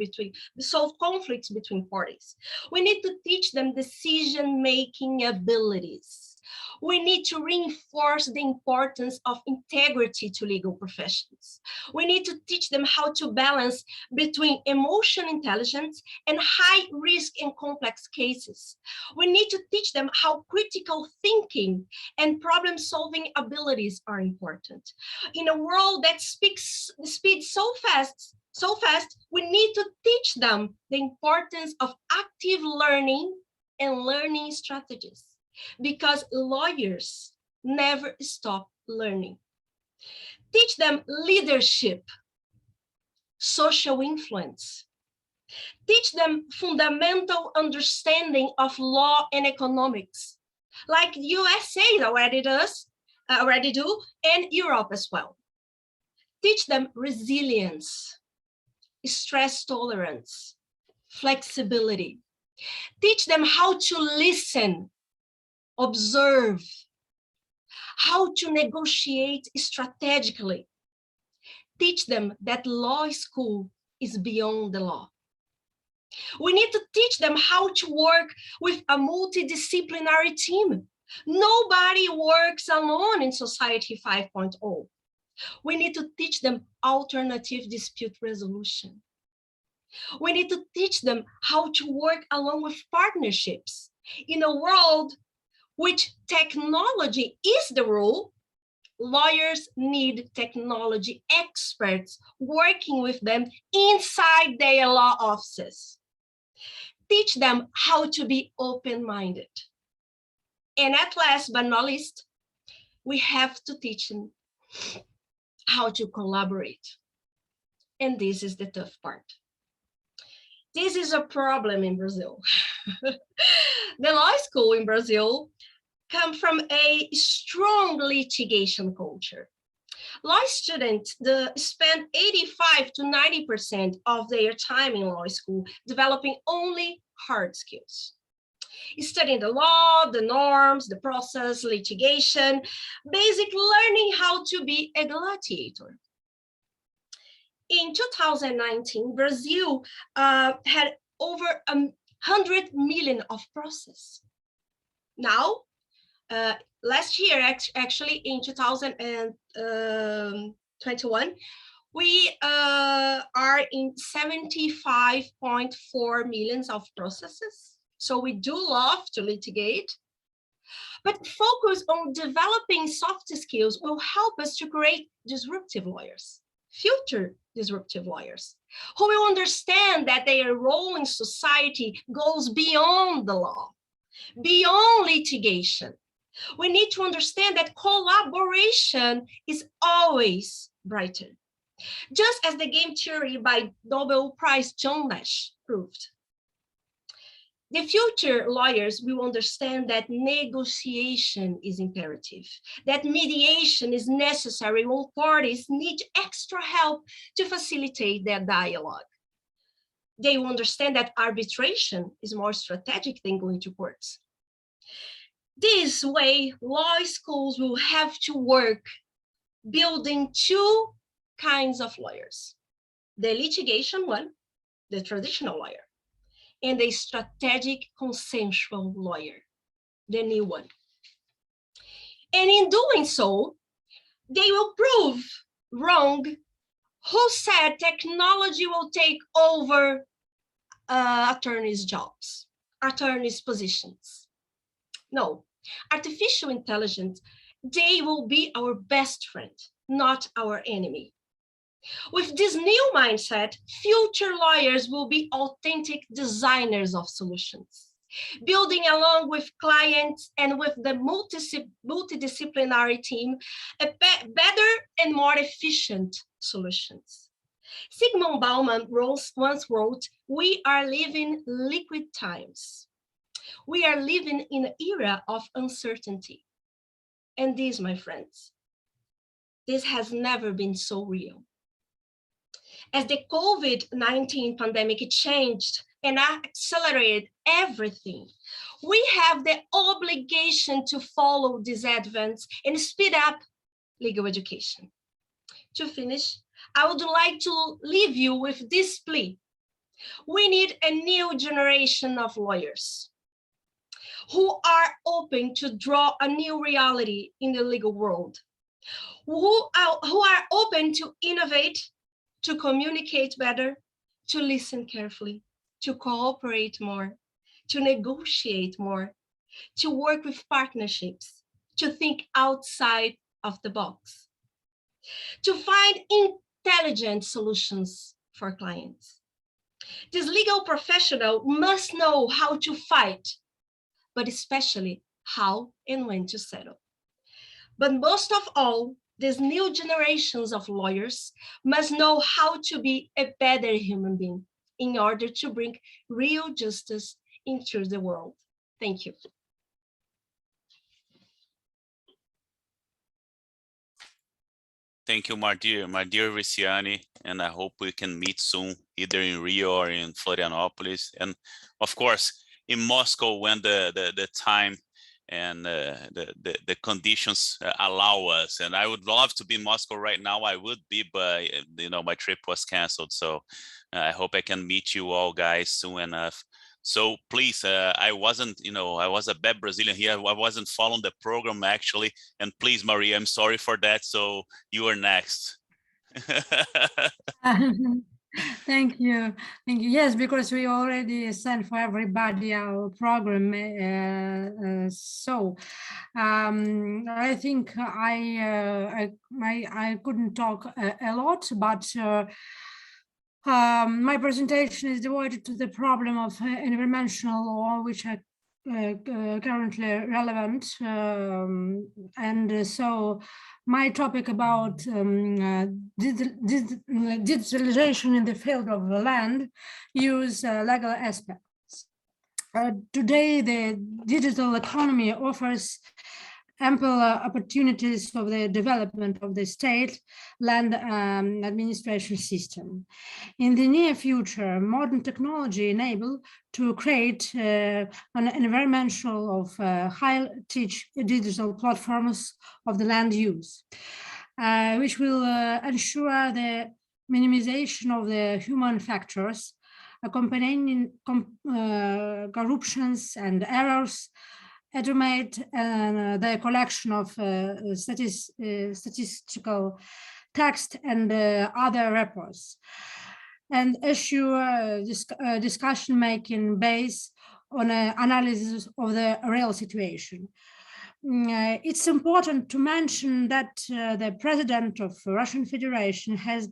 conflicts between parties. We need to teach them decision-making abilities. We need to reinforce the importance of integrity to legal professions. We need to teach them how to balance between emotional intelligence and high risk and complex cases. We need to teach them how critical thinking and problem-solving abilities are important. In a world that speeds so fast, we need to teach them the importance of active learning and learning strategies, because lawyers never stop learning. Teach them leadership, social influence. Teach them fundamental understanding of law and economics, like the USA already do, and Europe as well. Teach them resilience, stress tolerance, flexibility. Teach them how to listen, observe, how to negotiate strategically. Teach them that law school is beyond the law. We need to teach them how to work with a multidisciplinary team. Nobody works alone in Society 5.0. We need to teach them alternative dispute resolution. We need to teach them how to work along with partnerships. In a world which technology is the rule, lawyers need technology experts working with them inside their law offices. Teach them how to be open-minded. And at last but not least, we have to teach them how to collaborate. And this is the tough part. This is a problem in Brazil. The law school in Brazil comes from a strong litigation culture. Law students spend 85 to 90% of their time in law school developing only hard skills. Studying the law, the norms, the process, litigation, basic learning how to be a gladiator. In 2019, Brazil had over 100 million of process. Now, last year, actually in 2021, we are in 75.4 million of processes. So we do love to litigate, but focus on developing soft skills will help us to create disruptive lawyers, future disruptive lawyers, who will understand that their role in society goes beyond the law, beyond litigation. We need to understand that collaboration is always brighter, just as the game theory by Nobel Prize John Nash proved. The future lawyers will understand that negotiation is imperative, that mediation is necessary when parties need extra help to facilitate their dialogue. They will understand that arbitration is more strategic than going to courts. This way, law schools will have to work building two kinds of lawyers: the litigation one, the traditional lawyer, and a strategic consensual lawyer, the new one. And in doing so, they will prove wrong who said technology will take over attorneys' jobs, attorneys' positions. No, artificial intelligence, they will be our best friend, not our enemy. With this new mindset, future lawyers will be authentic designers of solutions, building along with clients and with the multidisciplinary team a better and more efficient solutions. Zygmunt Bauman once wrote, "We are living liquid times. We are living in an era of uncertainty." And this, my friends, this has never been so real. As the COVID-19 pandemic changed and accelerated everything, we have the obligation to follow these advances and speed up legal education. To finish, I would like to leave you with this plea. We need a new generation of lawyers who are open to draw a new reality in the legal world, who are open to innovate, to communicate better, to listen carefully, to cooperate more, to negotiate more, to work with partnerships, to think outside of the box, to find intelligent solutions for clients. This legal professional must know how to fight, but especially how and when to settle. But most of all, these new generations of lawyers must know how to be a better human being in order to bring real justice into the world. Thank you. Thank you, my dear Riciani, and I hope we can meet soon, either in Rio or in Florianopolis, and of course in Moscow when the time and the conditions allow us. And I would love to be in Moscow right now. I would be, but my trip was canceled. So I hope I can meet you all guys soon enough. So please, I wasn't, I was a bad Brazilian here. I wasn't following the program actually. And please, Maria, I'm sorry for that. So you are next. Thank you. Thank you. Yes, because we already sent for everybody our program. I think I couldn't talk a lot, but my presentation is devoted to the problem of environmental law, which are currently relevant. So my topic about digitalization in the field of land use legal aspects. Today, the digital economy offers ample opportunities for the development of the state land administration system. In the near future, modern technology enable to create an environmental of high-tech digital platforms of the land use, which will ensure the minimization of the human factors, accompanying corruptions and errors, automate the collection of statistical text and other reports, and issue discussion making based on an analysis of the real situation. It's important to mention that the president of the Russian Federation has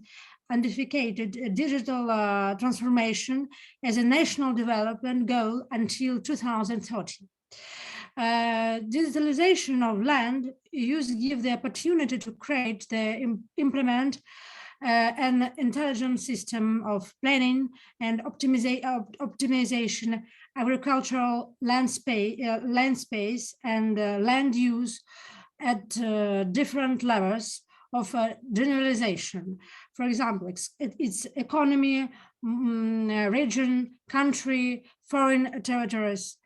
identified digital transformation as a national development goal until 2030. Digitalization of land use give the opportunity to create implement an intelligent system of planning and optimization, agricultural land space and land use at different levels of generalization. For example, its economy, region, country, foreign territories,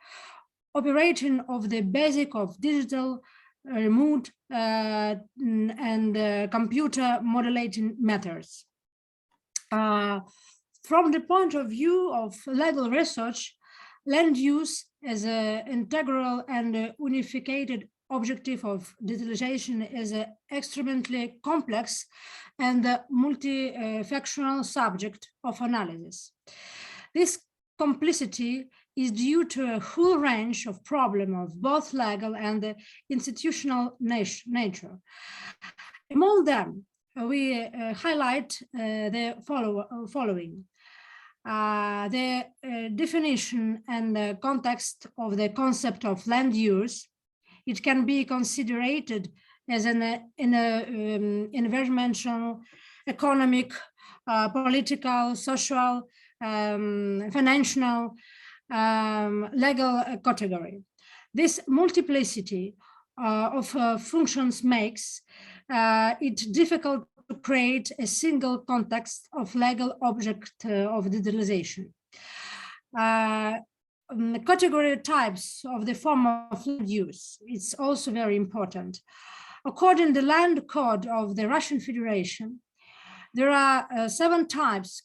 operating of the basic of digital, remote, and computer modulating methods. From the point of view of legal research, land use as an integral and unified objective of digitalization is an extremely complex and multifactorial subject of analysis. This complexity is due to a whole range of problems of both legal and institutional nature. Among them, we highlight the following. The definition and the context of the concept of land use. It can be considered as an environmental, economic, political, social, financial, legal category. This multiplicity of functions makes it difficult to create a single context of legal object of digitalization. Category types of the form of land use, it's also very important. According to the land code of the Russian Federation, there are 7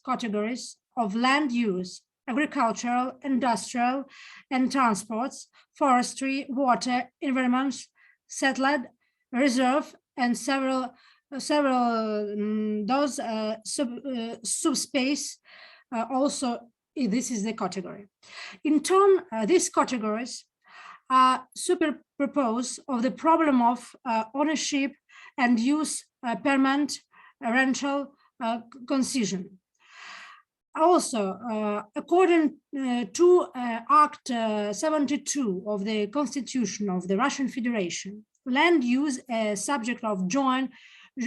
categories of land use: agricultural, industrial, and transports, forestry, water, environment, satellite, reserve, and several those subspace also. This is the category. In turn, these categories are superposed of the problem of ownership and use, permanent, rental, concession. Also, according to Act 72 of the Constitution of the Russian Federation, land use is subject of joint of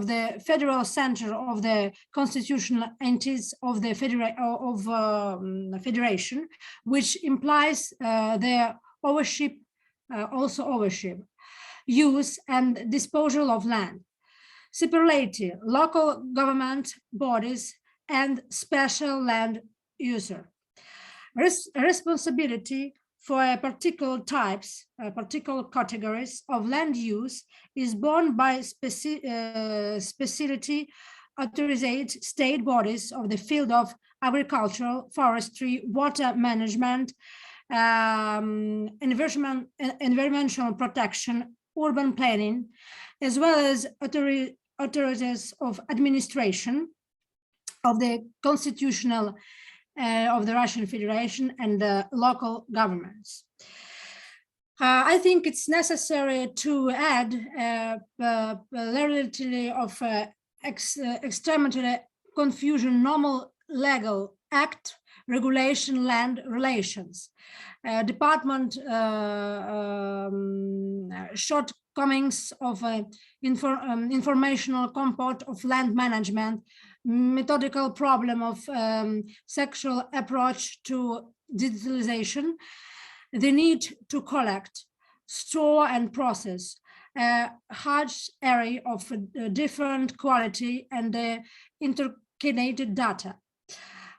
the federal center of the constitutional entities of the federation, which implies their ownership, use and disposal of land, separately local government bodies and special land user. Responsibility for particular types, particular categories of land use is borne by specialty authorized state bodies of the field of agricultural, forestry, water management, environmental protection, urban planning, as well as authorities of administration of the constitutional of the Russian Federation and the local governments. I think it's necessary to add plurality of extremely confusion normal legal act regulation land relations, department shortcomings of informational component of land management, methodical problem of sexual approach to digitalization, the need to collect, store and process a large array of different quality and interconnected data.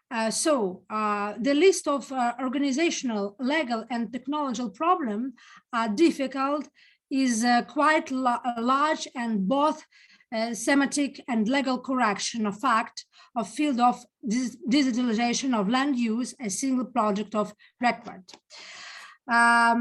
The list of organizational, legal and technological problems are difficult, is quite large, and both semantic and legal correction of fact of field of digitalization of land use a single project of record. I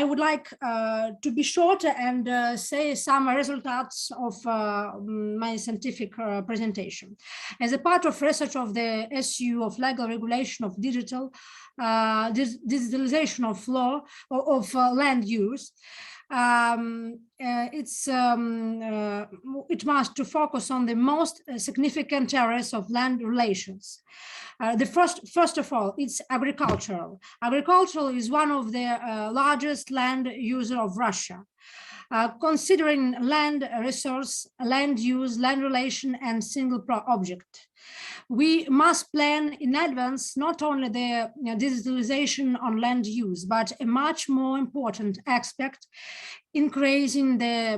would like to be short and say some results of my scientific presentation. As a part of research of the SU of legal regulation of digitalization of law of land use, it must to focus on the most significant areas of land relations. The first of all, it's agricultural. Agricultural is one of the largest land user of Russia. Considering land resource, land use, land relation, and single object. We must plan in advance not only the digitalization on land use, but a much more important aspect, increasing the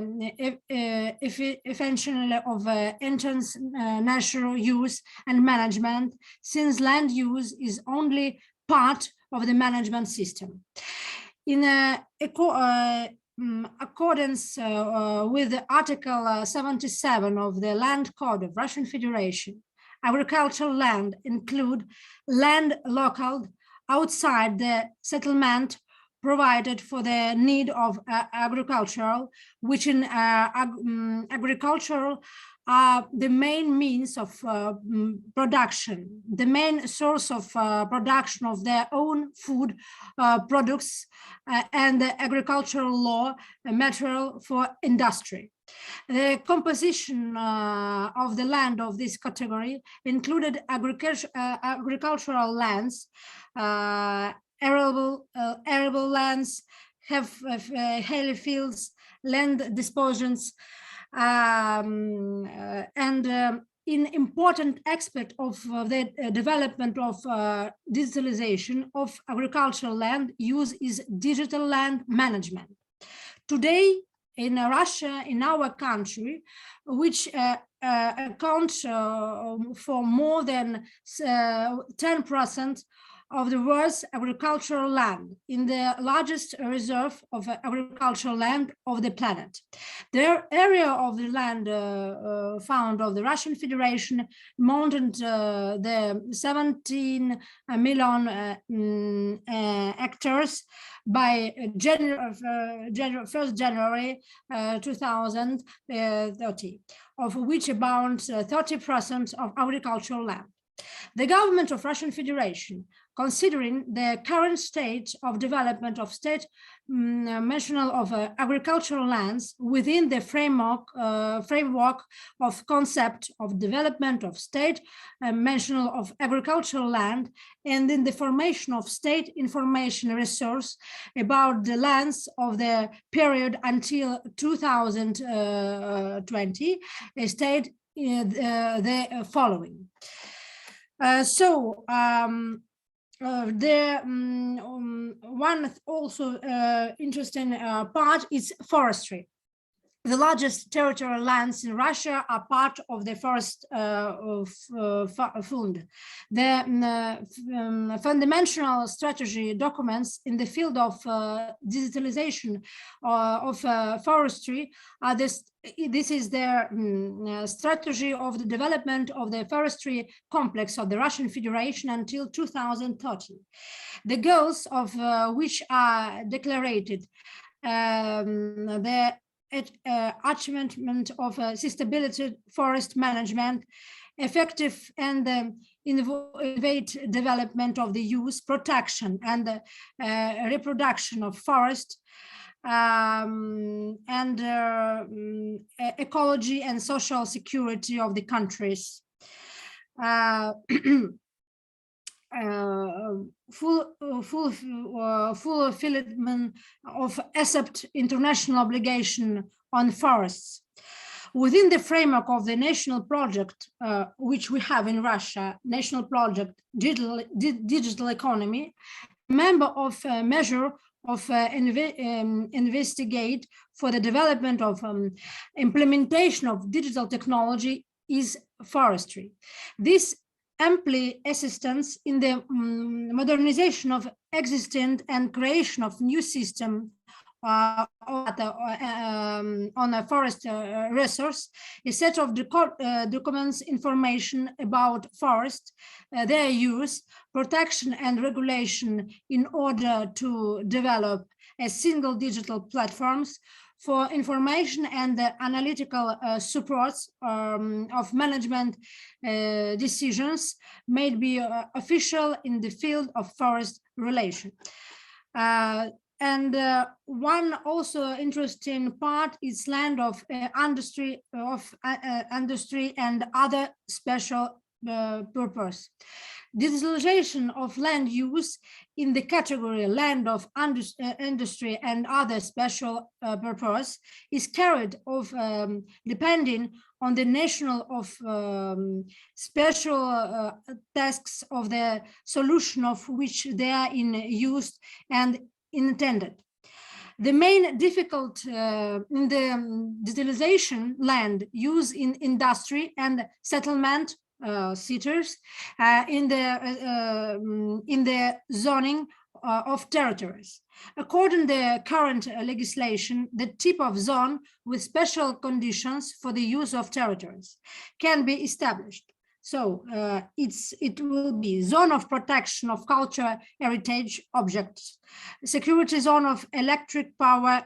efficiency of international use and management, since land use is only part of the management system. In accordance with the Article 77 of the Land Code of Russian Federation, agricultural land include land located outside the settlement, provided for the need of agricultural, which in agricultural are the main means of production, the main source of production of their own food products, and the agricultural law material for industry. The composition of the land of this category included agricultural lands, arable lands, hilly fields, land dispositions, and in important aspect of the development of digitalization of agricultural land use is digital land management. Today, in Russia, in our country, which accounts for more than 10% of the world's agricultural land, in the largest reserve of agricultural land of the planet. The area of the land found of the Russian Federation amounted the 17 million hectares by 1st January 2030, of which about 30% of agricultural land. The government of Russian Federation, considering the current state of development of state national of agricultural lands within the framework of concept of development of state national of agricultural land, and in the formation of state information resource about the lands of the period until 2020, state the following. One also interesting part is forestry. The largest territorial lands in Russia are part of the forest fund. The fundamental strategy documents in the field of digitalization of forestry are this is their strategy of the development of the forestry complex of the Russian Federation until 2030. The goals of which are declared the achievement of sustainability forest management, effective and innovative development of the use, protection, and reproduction of forest, and ecology and social security of the countries. Fulfillment of accept international obligation on forests. Within the framework of the national project, which we have in Russia, national project digital economy, member of measure of investigate for the development of implementation of digital technology is forestry. This amply assistance in the modernization of existing and creation of new system on a forest resource, a set of documents, information about forest, their use, protection and regulation in order to develop a single digital platforms for information and analytical supports of management decisions made by official in the field of forest relation. And one also interesting part is land of industry and other special purpose. Digitalization of land use in the category land of industry and other special purpose is carried of depending on the national of special tasks of the solution of which they are in use and intended. The main difficult in the digitalization land use in industry and settlement cities in the zoning of territories. According to the current legislation, the type of zone with special conditions for the use of territories can be established, So it will be zone of protection of culture heritage objects, security zone of electric power,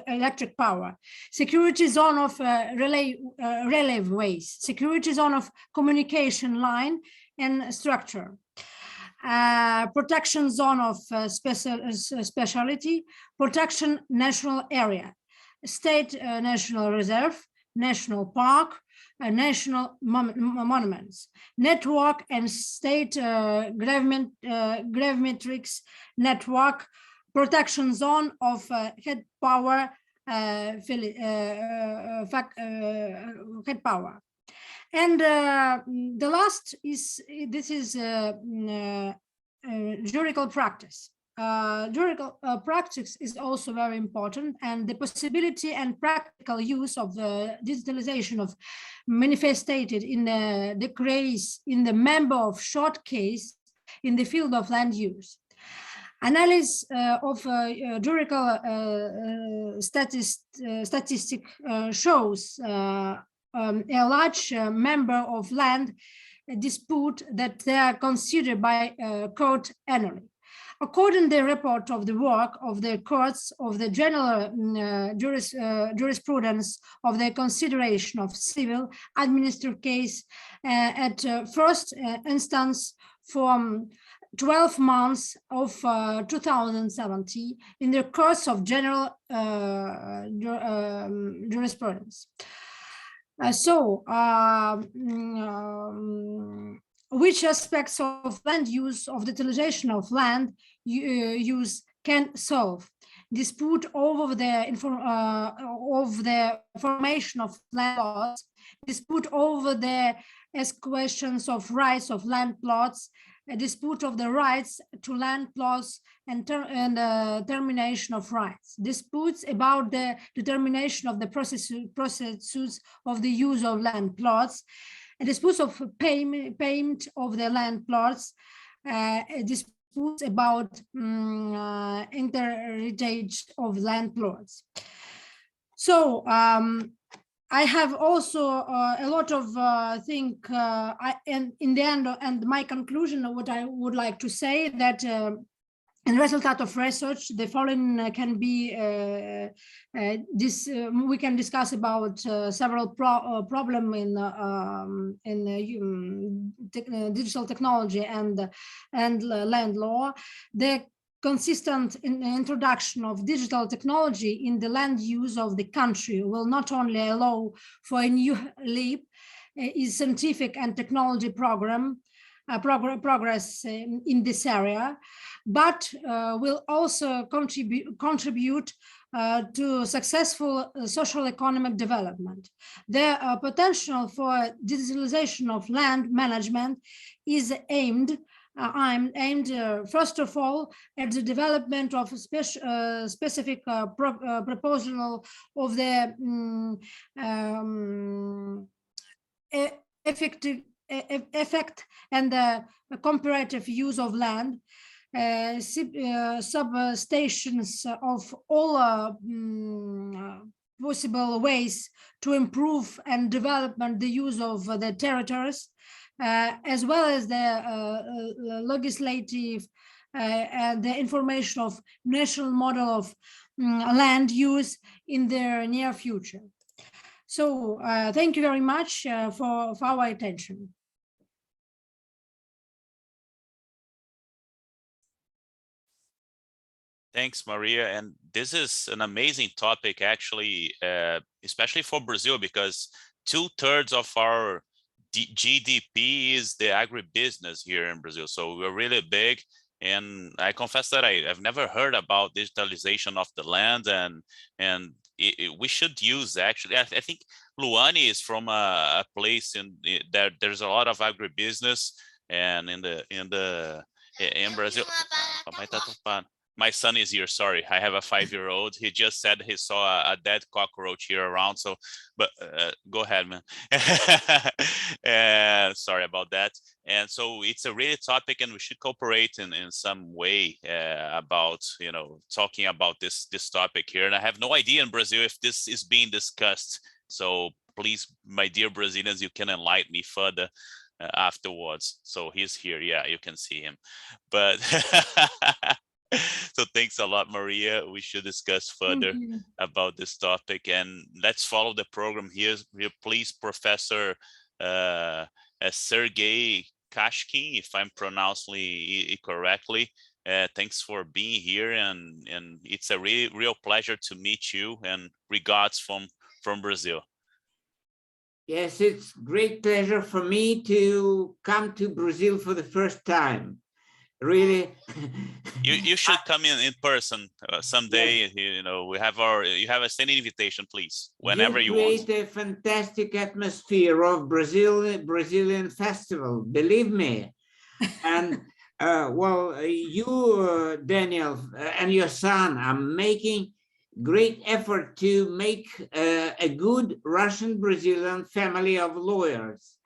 electric power, security zone of relay ways, security zone of communication line and structure, protection zone of specialty, protection national area, state national reserve, national park, national monuments, network and state gravimetrics network, protection zone of head power, head power. And the last is, this is juridical practice. Juridical practice is also very important, and the possibility and practical use of the digitalization of manifested in the decrease in the member of short case in the field of land use. Analysis of juridical statistic shows a large member of land dispute that they are considered by court annually. According to the report of the work of the courts of the general jurisprudence of the consideration of civil administrative case at first instance from 12 months of 2017 in the course of general jurisprudence. Which aspects of land use, of the utilization of land use can solve dispute over the formation of land plots, dispute over the questions of rights of land plots, a dispute of the rights to land plots and termination of rights, disputes about the determination of the processes of the use of land plots, a dispute of payment of the land plots, disputes about interheritage of land plots. So I have also a lot of things, and in the end, and my conclusion of what I would like to say that in result of research, the following can be we can discuss about several problems in digital technology and land law. The consistent introduction of digital technology in the land use of the country will not only allow for a new leap in scientific and technology progress in this area, but will also contribute to successful social economic development. The potential for digitalization of land management is aimed first of all at the development of a specific proposal of the effect and the comparative use of land, substations of all possible ways to improve and develop the use of the territories, as well as the legislative and the information of national model of land use in the near future. So thank you very much for our attention. Thanks, Maria. And this is an amazing topic, actually, especially for Brazil, because 2/3 of our GDP is the agribusiness here in Brazil. So we're really big. And I confess that I've never heard about digitalization of the land, and we should use, actually. I think Luane is from a place in that there's a lot of agribusiness, and in Brazil. My son is here, sorry. I have a 5-year-old. He just said he saw a dead cockroach here around. So, but go ahead, man. Sorry about that. And And so it's a really topic, and we should cooperate in some way about, you know, talking about this topic here. And I have no idea in Brazil if this is being discussed. So please, my dear Brazilians, you can enlighten me further afterwards. So he's here. Yeah, you can see him. But so thanks a lot, Maria. We should discuss further about this topic, and let's follow the program here. Please, Professor Sergey Kashkin, if I'm pronouncing it correctly. Thanks for being here, and it's a real pleasure to meet you, and regards from Brazil. Yes, it's great pleasure for me to come to Brazil for the first time. Really. You should come in person someday. Yes. You know, you have a standing invitation, please, whenever you want. Create a fantastic atmosphere of Brazilian festival, believe me. And well, you, Daniel, and your son are making great effort to make a good Russian-Brazilian family of lawyers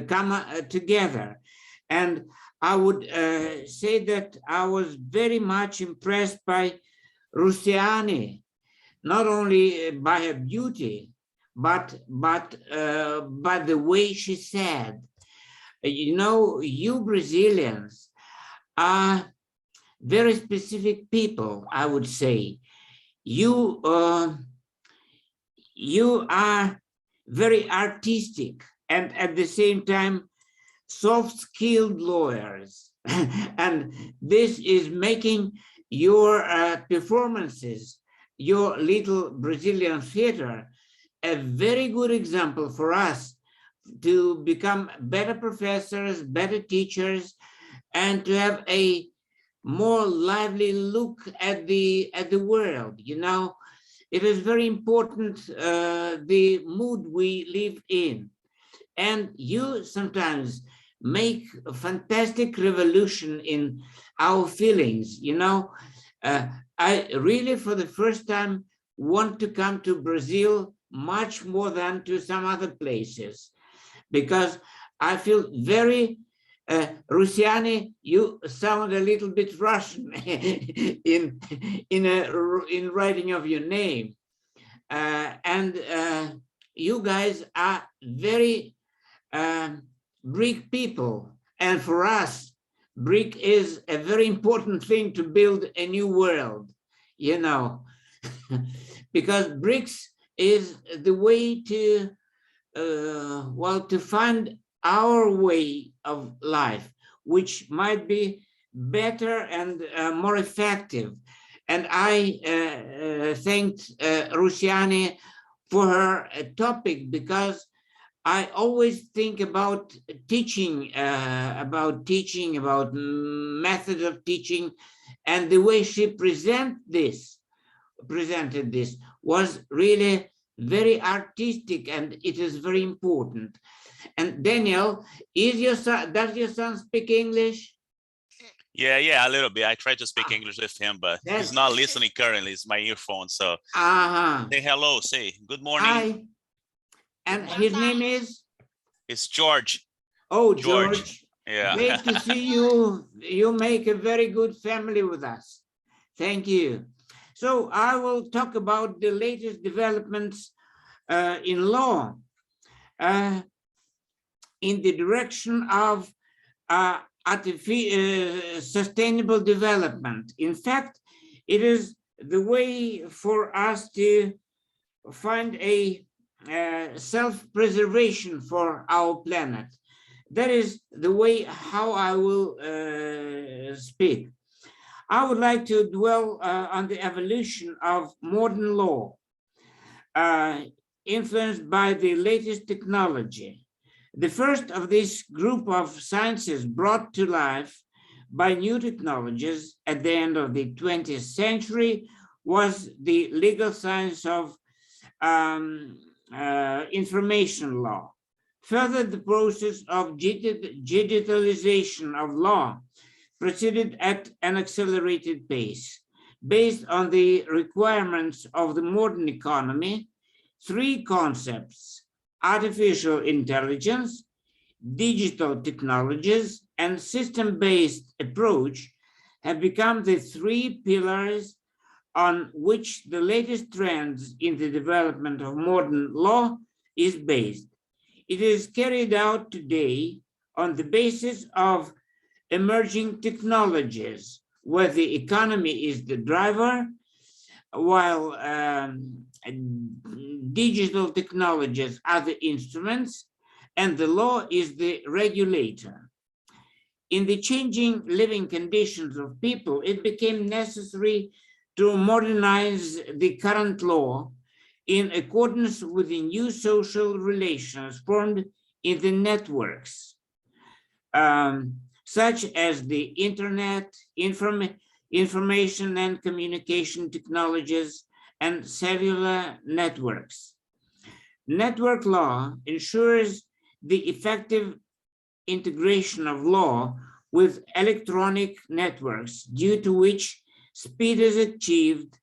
come together. And I would say that I was very much impressed by Rusiani, not only by her beauty, but by the way she said. You know, you Brazilians are very specific people, I would say. You are very artistic and at the same time soft-skilled lawyers. And this is making your performances, your little Brazilian theater, a very good example for us to become better professors, better teachers, and to have a more lively look at the world. You know, it is very important, the mood we live in. And you sometimes make a fantastic revolution in our feelings. You know, I really, for the first time, want to come to Brazil much more than to some other places, because I feel very, Rusiani, you sound a little bit Russian in writing of your name. And you guys are very Greek people, and for us, Greek is a very important thing to build a new world, you know, because BRICS is the way to, well, to find our way of life, which might be better and more effective. And I thanked Rusiani for her topic, because I always think about teaching, about method of teaching, and the way she presented this was really very artistic, and it is very important. And Daniel, does your son speak English? Yeah, a little bit. I try to speak English with him, but he's not listening currently. It's my earphone. So say hello, say good morning. Hi. And his name is? It's George. Oh, George. Yeah. Great to see you. You make a very good family with us. Thank you. So I will talk about the latest developments in law in the direction of sustainable development. In fact, it is the way for us to find a self-preservation for our planet. That is the way how I will speak. I would like to dwell on the evolution of modern law, influenced by the latest technology. The first of this group of sciences brought to life by new technologies at the end of the 20th century was the legal science of information law. Further, the process of digitalization of law proceeded at an accelerated pace. Based on the requirements of the modern economy, three concepts: artificial intelligence, digital technologies, and system-based approach have become the three pillars on which the latest trends in the development of modern law is based. It is carried out today on the basis of emerging technologies, where the economy is the driver, while digital technologies are the instruments, and the law is the regulator. In the changing living conditions of people, it became necessary to modernize the current law in accordance with the new social relations formed in the networks, such as the internet, information and communication technologies, and cellular networks. Network law ensures the effective integration of law with electronic networks, due to which speed is achieved,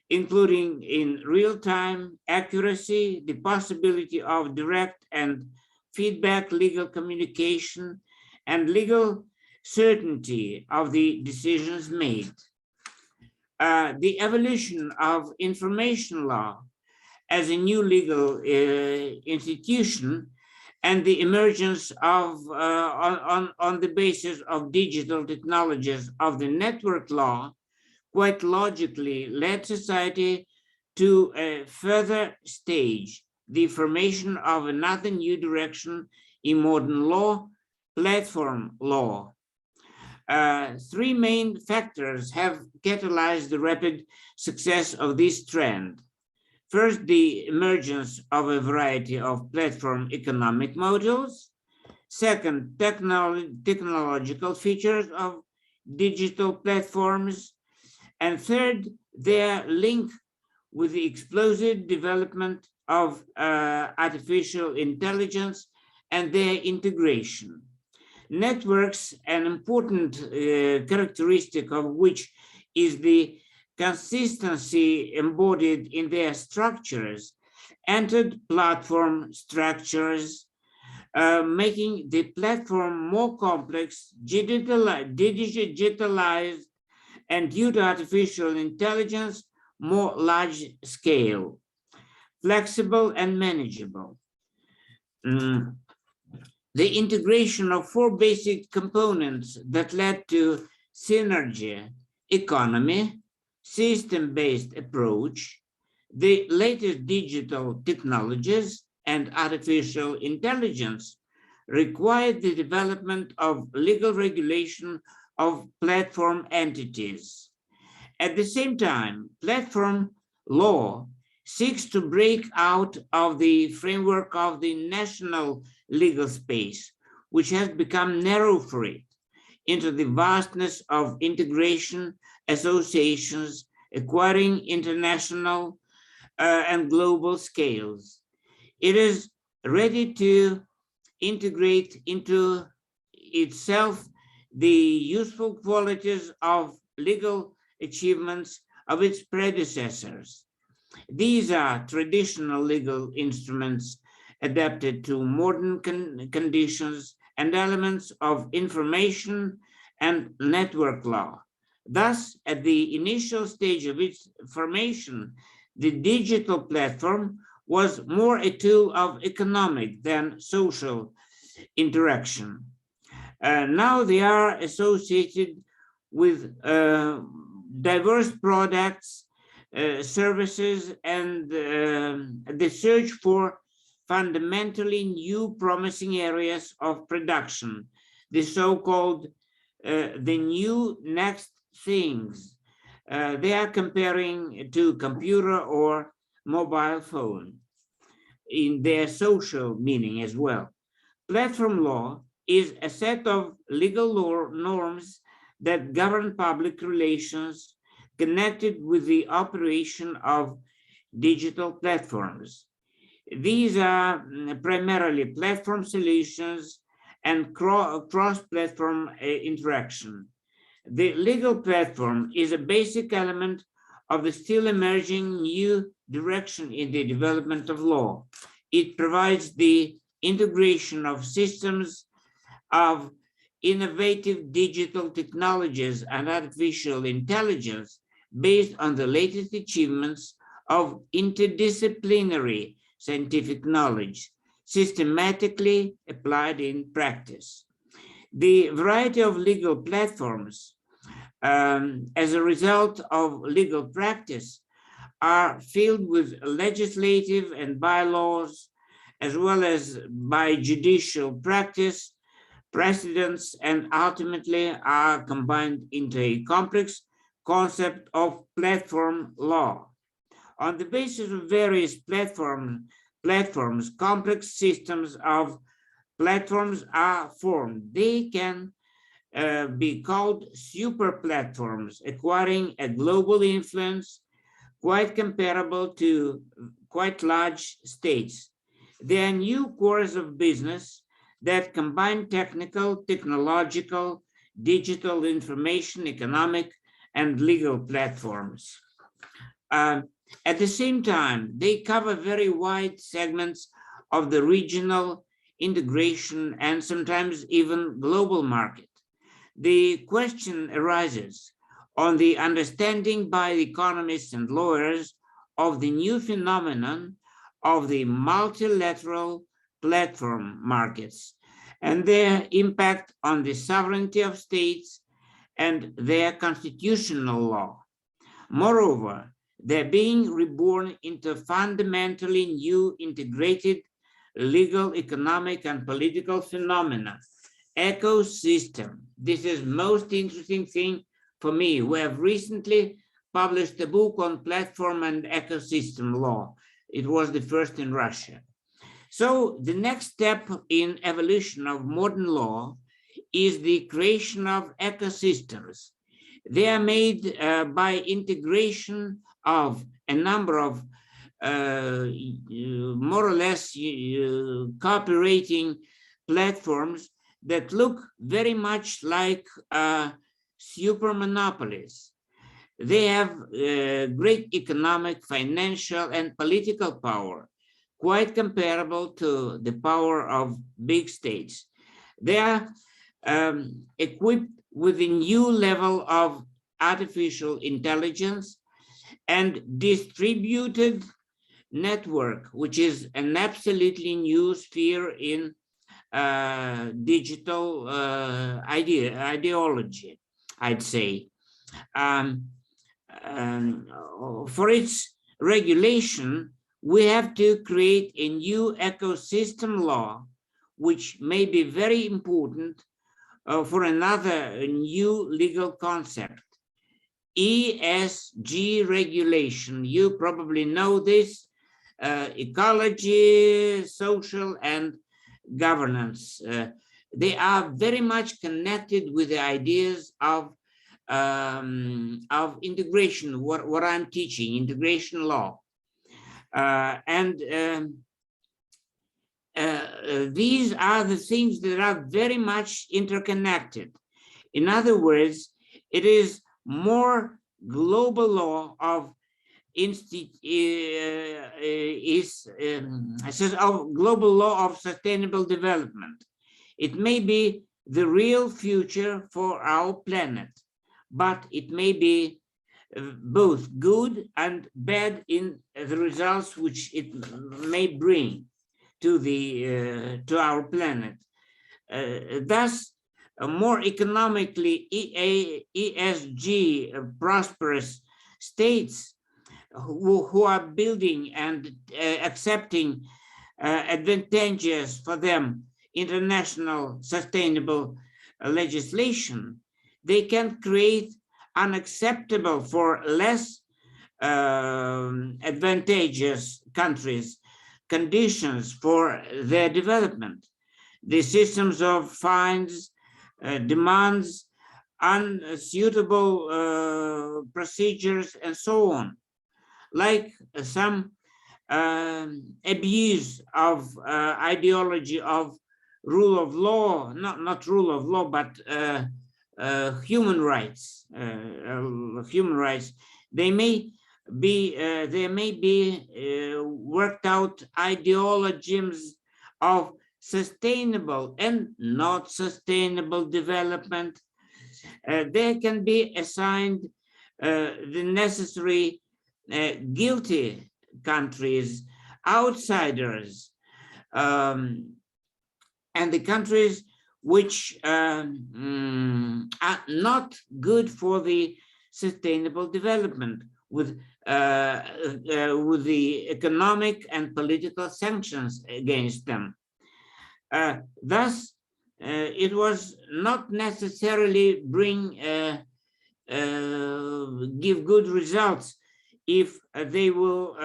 including in real-time accuracy, the possibility of direct and feedback legal communication, and legal certainty of the decisions made. The evolution of information law as a new legal institution and the emergence of, on the basis of digital technologies of the network law, quite logically led society to a further stage, the formation of another new direction in modern law, platform law. Three main factors have catalyzed the rapid success of this trend. First, the emergence of a variety of platform economic models. Second, technological features of digital platforms. And third, their link with the explosive development of artificial intelligence and their integration. Networks, an important characteristic of which is the consistency embodied in their structures, entered platform structures, making the platform more complex, digitalized, and due to artificial intelligence, more large scale, flexible and manageable. The integration of four basic components that led to synergy, economy, system-based approach, the latest digital technologies, and artificial intelligence required the development of legal regulation of platform entities. At the same time, platform law seeks to break out of the framework of the national legal space, which has become narrow for it, into the vastness of integration, associations, acquiring international and global scales. It is ready to integrate into itself the useful qualities of legal achievements of its predecessors. These are traditional legal instruments adapted to modern conditions and elements of information and network law. Thus, at the initial stage of its formation, the digital platform was more a tool of economic than social interaction. Now they are associated with diverse products, services, and the search for fundamentally new promising areas of production, the so-called the new next things. They are comparing to computer or mobile phone in their social meaning as well. Platform law is a set of legal norms that govern public relations connected with the operation of digital platforms. These are primarily platform solutions and cross-platform interaction. The legal platform is a basic element of the still emerging new direction in the development of law. It provides the integration of systems of innovative digital technologies and artificial intelligence based on the latest achievements of interdisciplinary scientific knowledge, systematically applied in practice. The variety of legal platforms as a result of legal practice are filled with legislative and bylaws, as well as by judicial practice, precedents, and ultimately are combined into a complex concept of platform law. On the basis of various platforms, complex systems of platforms are formed. They can be called super platforms, acquiring a global influence quite comparable to quite large states. They are new cores of business that combine technical, technological, digital, information, economic, and legal platforms. At the same time, they cover very wide segments of the regional integration and sometimes even global market. The question arises on the understanding by economists and lawyers of the new phenomenon of the multilateral platform markets and their impact on the sovereignty of states and their constitutional law. Moreover, they're being reborn into fundamentally new integrated legal, economic, and political phenomena. Ecosystem. This is most interesting thing for me. We have recently published a book on platform and ecosystem law. It was the first in Russia. So the next step in evolution of modern law is the creation of ecosystems. They are made by integration of a number of more or less cooperating platforms that look very much like super monopolies. They have great economic, financial, and political power, quite comparable to the power of big states. They are equipped with a new level of artificial intelligence and distributed network, which is an absolutely new sphere in digital ideology, I'd say. For its regulation, we have to create a new ecosystem law, which may be very important for another new legal concept, ESG regulation. You probably know this, ecology, social, and governance. They are very much connected with the ideas of integration, what I'm teaching, integration law. These are the things that are very much interconnected. In other words, it is more global law of global law of sustainable development. It may be the real future for our planet, but it may be both good and bad in the results which it may bring to our planet. Thus, more economically ESG prosperous states who are building and accepting advantageous for them international sustainable legislation, they can create unacceptable for less advantageous countries conditions for their development. The systems of fines, demands, unsuitable procedures, and so on, like some abuse of ideology of rule of law, not rule of law, but human rights. They may be worked out ideologies of sustainable and not sustainable development. There can be assigned the necessary guilty countries, outsiders, and the countries which are not good for the sustainable development with the economic and political sanctions against them. Thus, it was not necessarily give good results if they will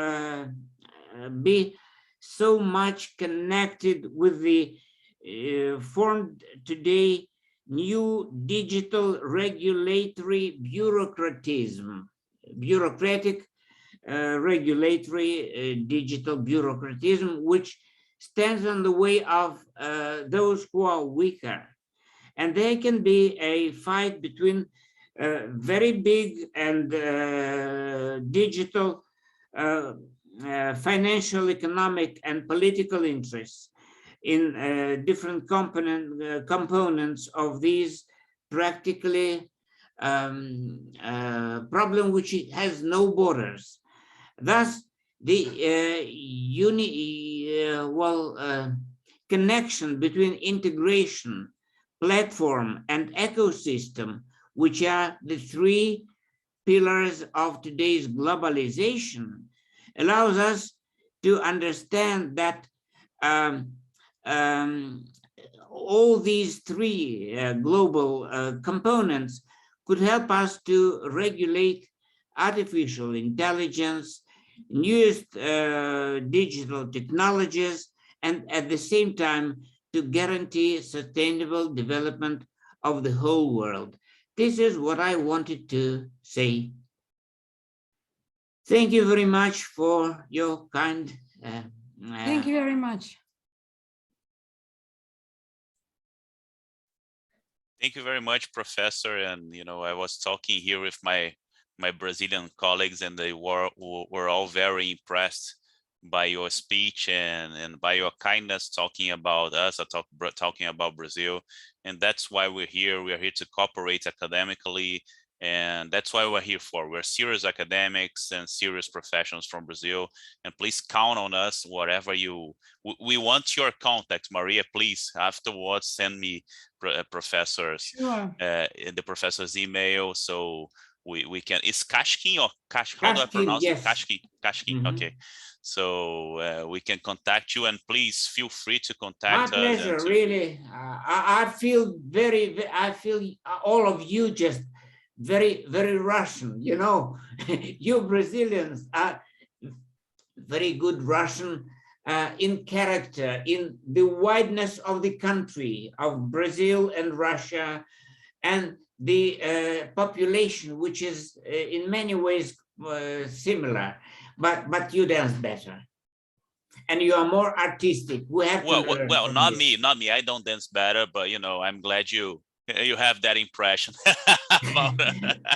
be so much connected with the formed today new digital regulatory bureaucratic regulatory digital bureaucratism, which stands on the way of those who are weaker. And there can be a fight between very big and digital financial, economic, and political interests in different components of these practically problem which has no borders. Thus, the connection between integration, platform, and ecosystem, which are the three pillars of today's globalization, allows us to understand that all these three global components could help us to regulate artificial intelligence, newest digital technologies, and at the same time to guarantee sustainable development of the whole world. This is what I wanted to say. Thank you very much for your kind. Thank you very much. Thank you very much, Professor. And, you know, I was talking here with my Brazilian colleagues, and they were all very impressed by your speech and by your kindness talking about us, talking about Brazil. And that's why we're here. We're here to cooperate academically. And that's why we're here for. We're serious academics and serious professionals from Brazil. And please count on us, whatever we want your contact, Maria, please, afterwards, send me the professor's email. So we can, it's Kashkin or Kash, how do I pronounce it? Kashkin, Kashkin, okay. So we can contact you, and please feel free to contact us. My pleasure, really. I feel all of you just very, very Russian, you know. You Brazilians are very good Russian in character, in the wideness of the country of Brazil and Russia, and the population, which is in many ways similar, but you dance better. And you are more artistic. We have well, not me. I don't dance better, but you know, I'm glad you have that impression.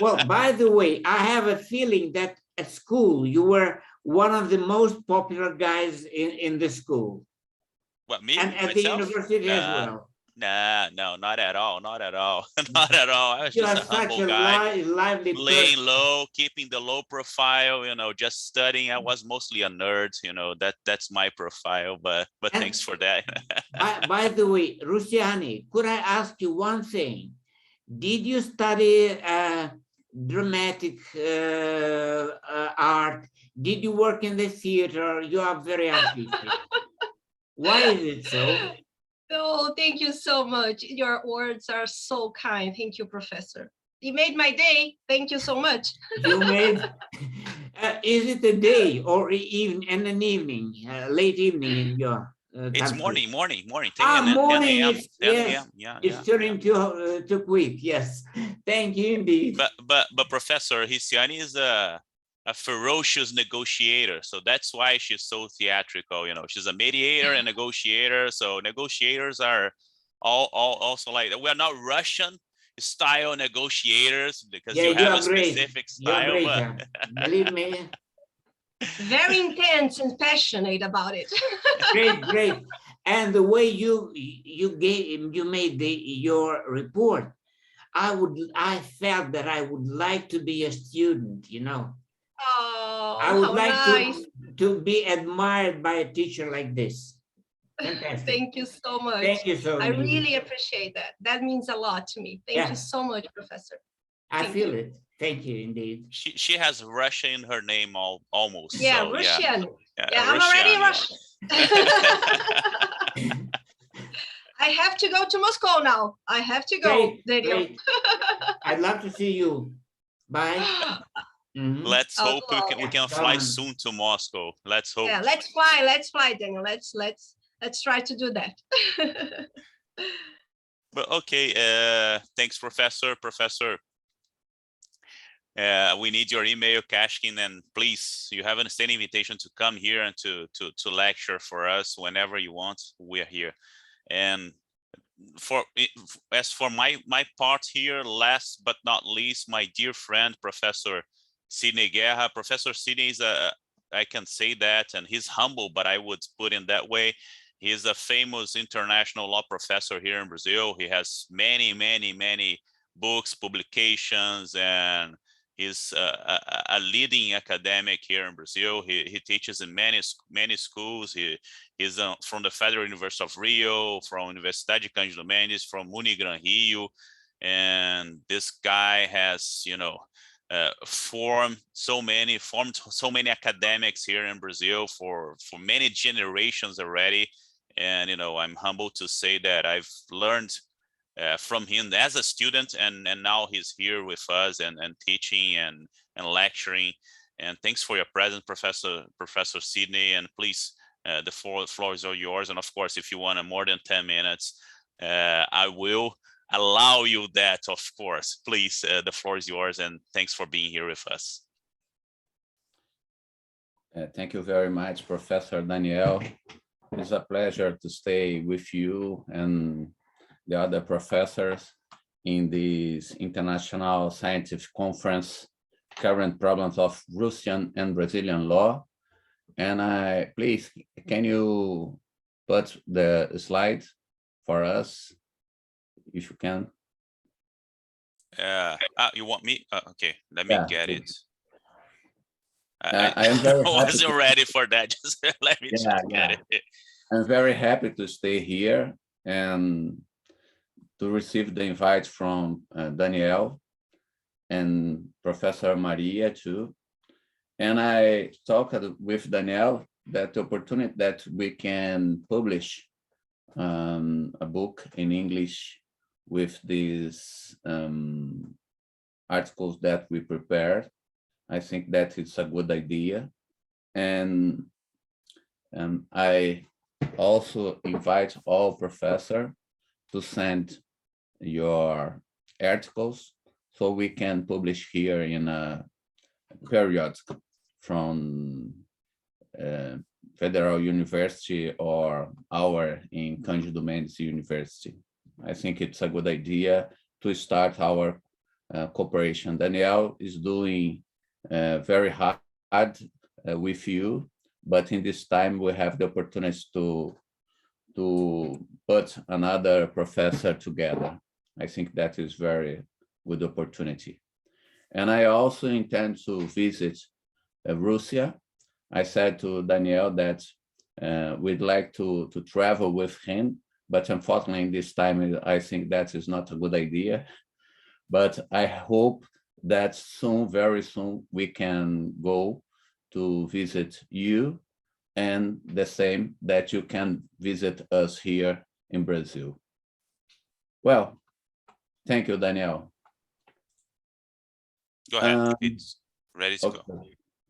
Well, by the way, I have a feeling that at school you were one of the most popular guys in the school. What, me? And at the university as well. Nah, no, not at all. Not at all. Not at all. I was just a humble guy, lively laying low, keeping the low profile, you know, just studying. I was mostly a nerd, you know, that's my profile, but thanks for that. by the way, Rusiani, could I ask you one thing? Did you study dramatic art? Did you work in the theater? You are very artistic. Why is it so? Oh, thank you so much. Your words are so kind. Thank you, Professor. You made my day. Thank you so much. You made, is it a day or even in an evening, late evening in your It's country? morning. 10 morning, 10 yes. Yeah, it's turning too quick, yes. Thank you indeed. But Professor Riciani is a ferocious negotiator, so that's why she's so theatrical. You know, she's a mediator and negotiator. So negotiators are all also like that. We're not Russian style negotiators because you have a specific style. Believe me. very intense and passionate about it. Great, great. And the way you made your report, I felt that I would like to be a student, you know. Oh, I would how like nice. to be admired by a teacher like this. Fantastic. Thank you so much. Thank you so much. I really appreciate that. That means a lot to me. Thank you so much, Professor. I feel it. Thank you, indeed. She has Russia in her name almost. Yeah, so, Russian. Yeah, Yeah, I'm already Russian. I have to go to Moscow now. I have to go. Great, great. I'd love to see you. Bye. Let's hope we can fly soon to Moscow. Let's hope. Yeah, let's fly, Daniel. Let's try to do that. But okay, thanks, Professor. We need your email, Kashkin, and please, you have an standing invitation to come here and to lecture for us whenever you want. We're here. And as for my part here, last but not least, my dear friend, Professor Sidney Guerra. Professor Sidney is I can say that, and he's humble, but I would put in that way. He is a famous international law professor here in Brazil. He has many books, publications, and he's a leading academic here in Brazil. He teaches in many schools. He's from the Federal University of Rio, from Universidade Cândido Mendes, from Unigran Rio, and this guy has, you know, formed so many academics here in Brazil for many generations already. And, you know, I'm humbled to say that I've learned from him as a student, and now he's here with us and teaching and lecturing. And thanks for your presence, Professor Sidney. And please, the floor is all yours. And of course, if you want more than 10 minutes, I will allow you that, of course. Please, the floor is yours, and thanks for being here with us. Thank you very much, Professor Daniel. It's a pleasure to stay with you and the other professors in this international scientific conference, Current Problems of Russian and Brazilian Law. And please, can you put the slide for us, if you can? You want me? Okay, let me get it. I am very I wasn't ready for that. Just let me just get it. I'm very happy to stay here and to receive the invite from Daniel and Professor Maria too. And I talked with Daniel that the opportunity that we can publish a book in English with these articles that we prepared. I think that it's a good idea. And I also invite all professors to send your articles so we can publish here in a period from Federal University or in Cândido Mendes University. I think it's a good idea to start our cooperation. Daniel is doing very hard with you, but in this time we have the opportunity to put another professor together. I think that is very good opportunity. And I also intend to visit Russia. I said to Daniel that we'd like to travel with him, but unfortunately this time I think that is not a good idea. But I hope that soon, very soon, we can go to visit you, and the same that you can visit us here in Brazil. Well, thank you, Daniel. Go ahead, it's ready to go.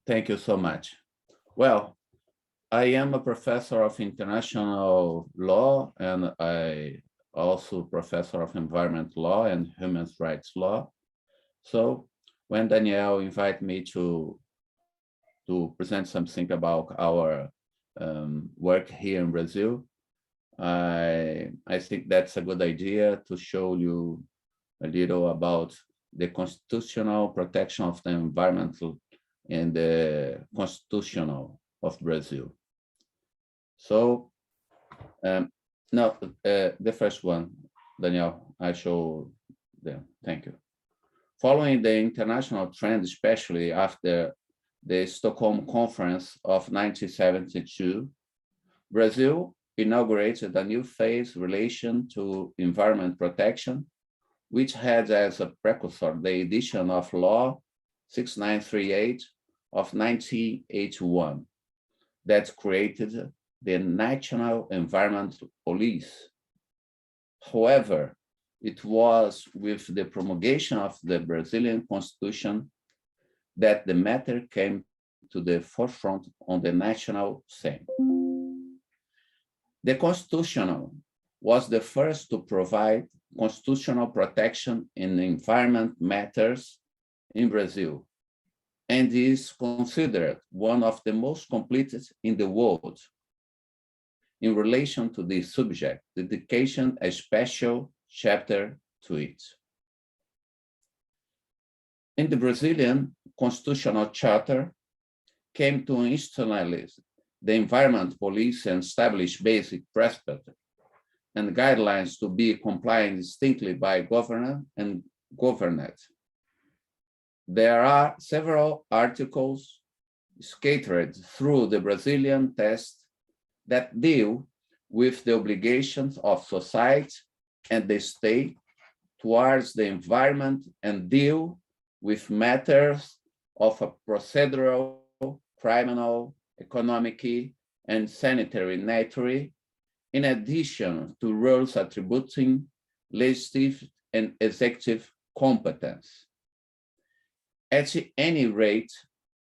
Thank you so much. Well, I am a professor of international law, and I also professor of environment law and human rights law. So when Daniel invited me to present something about our work here in Brazil, I think that's a good idea to show you a little about the constitutional protection of the environmental in the Constitutional of Brazil. So now the first one, Daniel, I show them. Thank you. Following the international trend, especially after the Stockholm Conference of 1972, Brazil inaugurated a new phase relation to environment protection, which had as a precursor the edition of Law 6938 of 1981 that created the National Environment Police. However, it was with the promulgation of the Brazilian Constitution that the matter came to the forefront on the national scene. The Constitutional was the first to provide constitutional protection in environment matters in Brazil, and is considered one of the most completed in the world. In relation to this subject, dedication a special chapter to it. In the Brazilian Constitutional Charter came to institutionalize the environment police and establish basic principles and guidelines to be complied distinctly by governor and governed. There are several articles scattered through the Brazilian text that deal with the obligations of society and the state towards the environment and deal with matters of a procedural, criminal, economic, and sanitary nature, in addition to roles attributing legislative and executive competence. At any rate,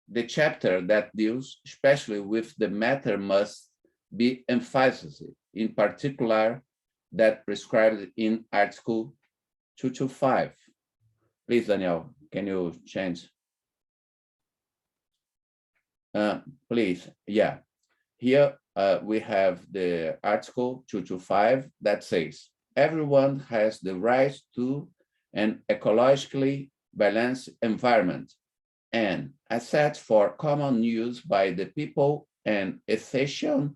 the chapter that deals especially with the matter must be emphasized, in particular that prescribed in Article 225. Please, Daniel, can you change? Please, yeah. Here we have the Article 225 that says, everyone has the right to an ecologically balanced environment and assets for common use by the people and essential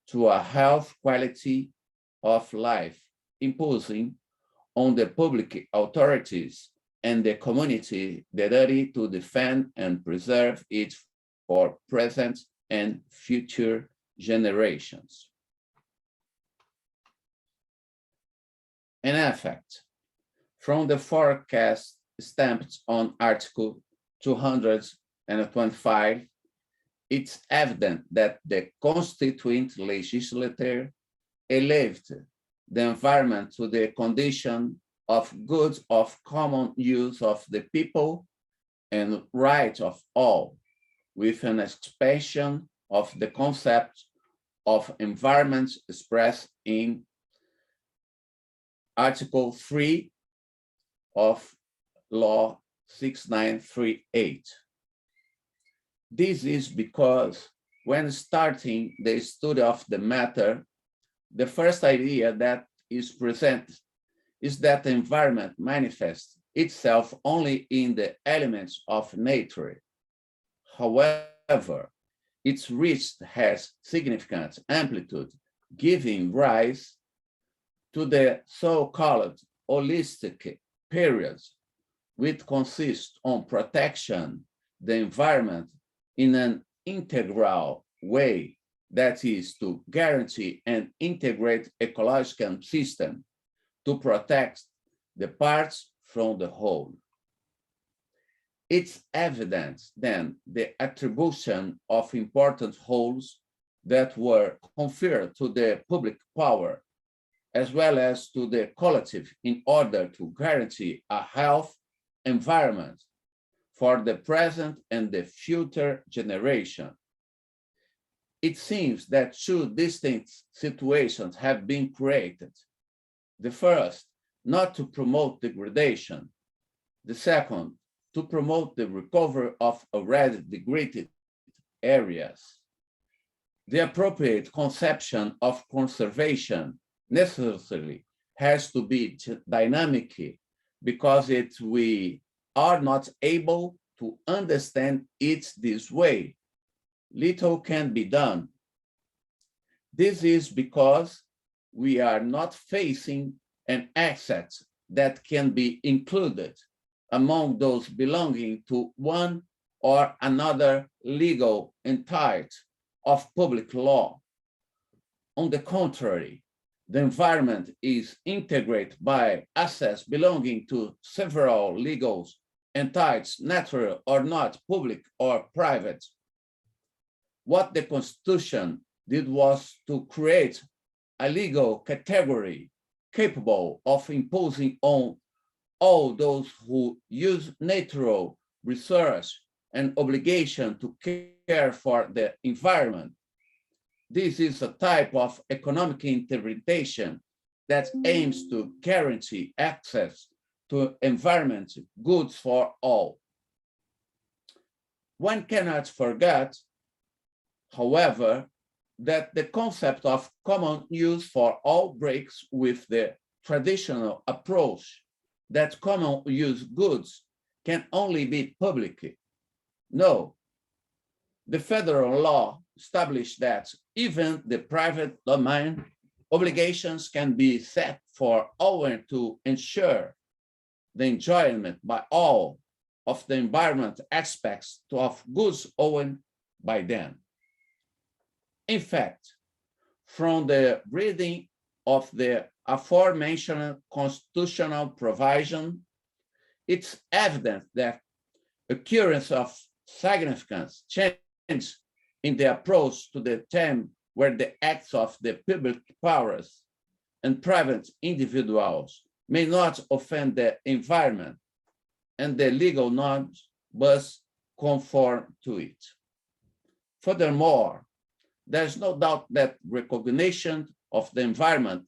to a health quality of life, imposing on the public authorities and the community the duty to defend and preserve it for present and future generations. In effect, from the forecast stamped on Article 225, it's evident that the constituent legislature elevated the environment to the condition of goods of common use of the people and right of all, with an expansion of the concept of environment expressed in Article 3 of Law 6938. This is because when starting the study of the matter, the first idea that is presented is that the environment manifests itself only in the elements of nature. However, its reach has significant amplitude, giving rise to the so-called holistic periods, which consist on protection the environment in an integral way, that is, to guarantee and integrate ecological system to protect the parts from the whole. It's evident then the attribution of important wholes that were conferred to the public power, as well as to the collective, in order to guarantee a health environment for the present and the future generation. It seems that two distinct situations have been created. The first, not to promote degradation. The second, to promote the recovery of already degraded areas. The appropriate conception of conservation necessarily has to be dynamic, because we are not able to understand it this way. Little can be done. This is because we are not facing an asset that can be included among those belonging to one or another legal entity of public law. On the contrary, the environment is integrated by assets belonging to several legal entities, natural or not, public or private. What the Constitution did was to create a legal category capable of imposing on all those who use natural resource an obligation to care for the environment. This is a type of economic interpretation that aims to guarantee access to environment goods for all. One cannot forget, however, that the concept of common use for all breaks with the traditional approach that common use goods can only be public. No, the federal law established that even the private domain obligations can be set for all to ensure the enjoyment by all of the environment aspects of goods owned by them. In fact, from the reading of the aforementioned constitutional provision, it's evident that occurrence of significant change in the approach to the term where the acts of the public powers and private individuals may not offend the environment, and the legal norms must conform to it. Furthermore, there's no doubt that recognition of the environment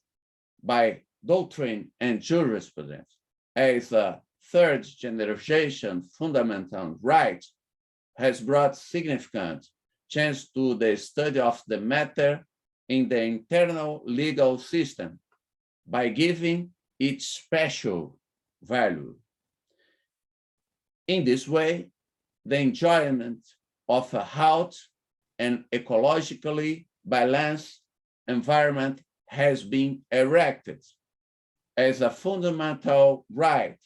by doctrine and jurisprudence as a third generation fundamental right has brought significant change to the study of the matter in the internal legal system by giving it special value. In this way, the enjoyment of a healthy and ecologically balanced environment has been erected as a fundamental right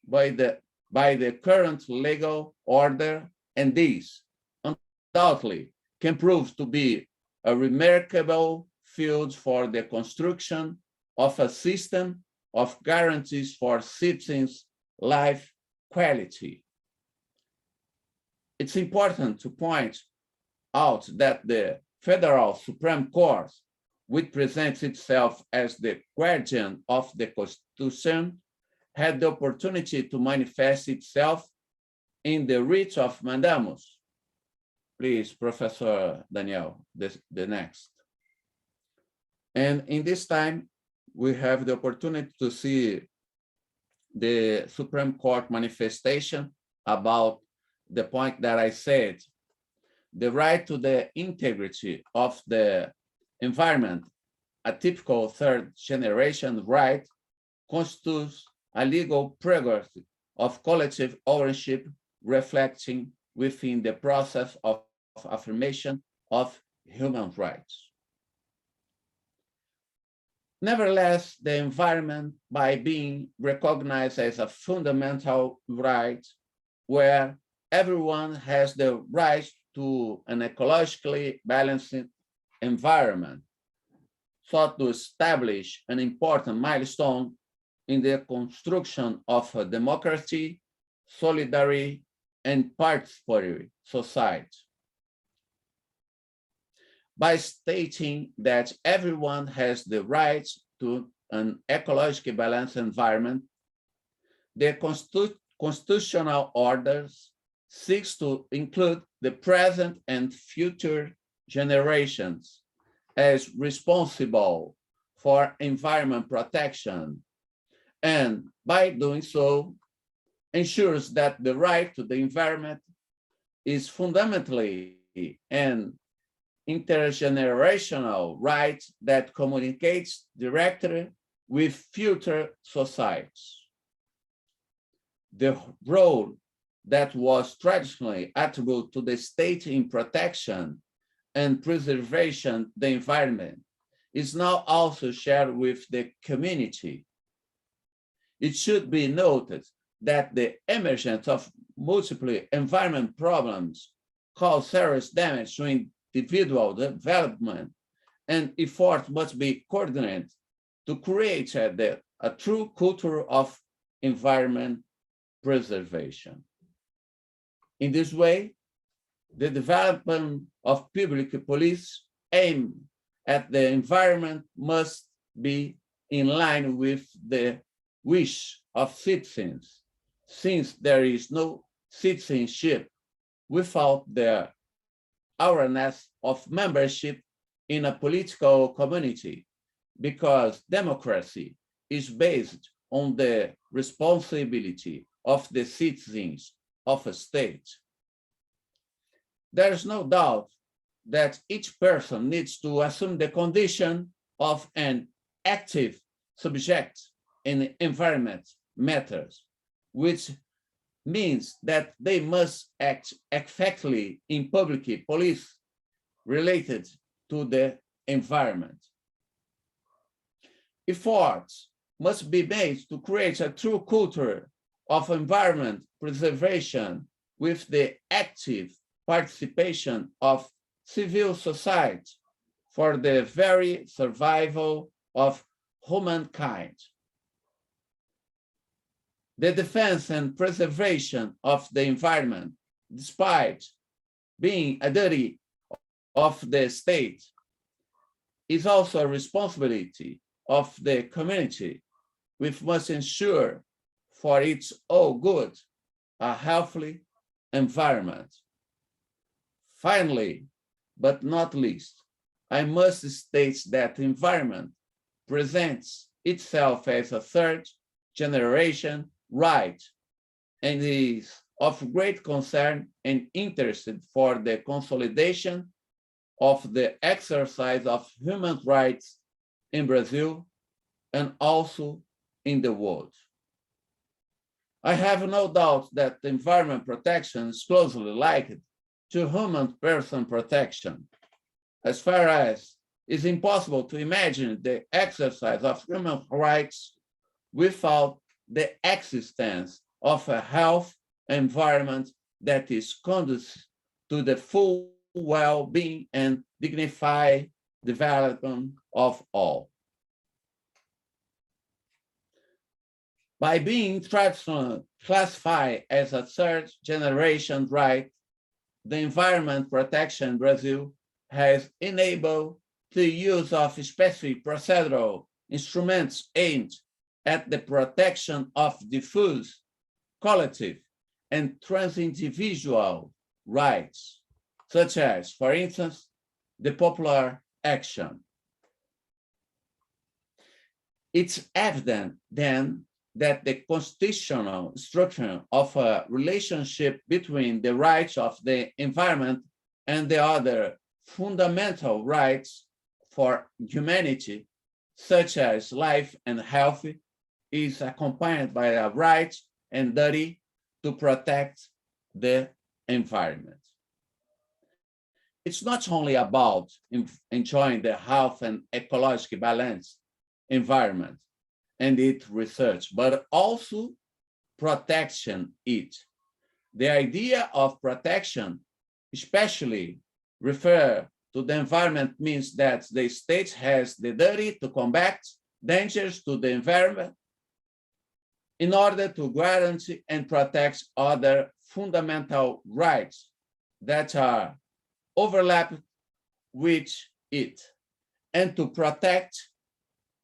by the current legal order, and this undoubtedly can prove to be a remarkable field for the construction of a system of guarantees for citizens' life quality. It's important to point out that the Federal Supreme Court, which presents itself as the guardian of the Constitution, had the opportunity to manifest itself in the writ of mandamus. Please, Professor Daniel, the next. And in this time, we have the opportunity to see the Supreme Court manifestation about the point that I said. The right to the integrity of the environment, a typical third generation right, constitutes a legal prerogative of collective ownership reflecting within the process of affirmation of human rights. Nevertheless, the environment, by being recognized as a fundamental right where everyone has the right to an ecologically balanced environment, sought to establish an important milestone in the construction of a democracy, solidarity, and participatory society. By stating that everyone has the right to an ecologically balanced environment, the constitutional orders seeks to include the present and future generations as responsible for environment protection, and by doing so, ensures that the right to the environment is fundamentally an intergenerational right that communicates directly with future societies. The role that was traditionally attributed to the state in protection and preservation of the environment is now also shared with the community. It should be noted that the emergence of multiple environment problems cause serious damage to individual development, and efforts must be coordinated to create a true culture of environment preservation. In this way, the development of public police aimed at the environment must be in line with the wish of citizens, since there is no citizenship without the awareness of membership in a political community, because democracy is based on the responsibility of the citizens of a state. There is no doubt that each person needs to assume the condition of an active subject in environment matters, which means that they must act effectively in public policy related to the environment. Efforts must be made to create a true culture of environment preservation with the active participation of civil society for the very survival of humankind. The defense and preservation of the environment, despite being a duty of the state, is also a responsibility of the community, which must ensure for its own good a healthy environment. Finally, but not least, I must state that the environment presents itself as a third generation right and is of great concern and interest for the consolidation of the exercise of human rights in Brazil and also in the world. I have no doubt that environment protection is closely linked to human person protection, as far as it's impossible to imagine the exercise of human rights without the existence of a health environment that is conducive to the full well-being and dignified development of all. By being traditionally classified as a third generation right, the environment protection in Brazil has enabled the use of specific procedural instruments aimed at the protection of diffuse, collective, and trans-individual rights, such as, for instance, the popular action. It's evident then that the constitutional structure of a relationship between the rights of the environment and the other fundamental rights for humanity, such as life and health, is accompanied by a right and duty to protect the environment. It's not only about enjoying the health and ecological balance environment and its research, but also protection it. The idea of protection, especially refer to the environment, means that the state has the duty to combat dangers to the environment in order to guarantee and protect other fundamental rights that are overlapped with it, and to protect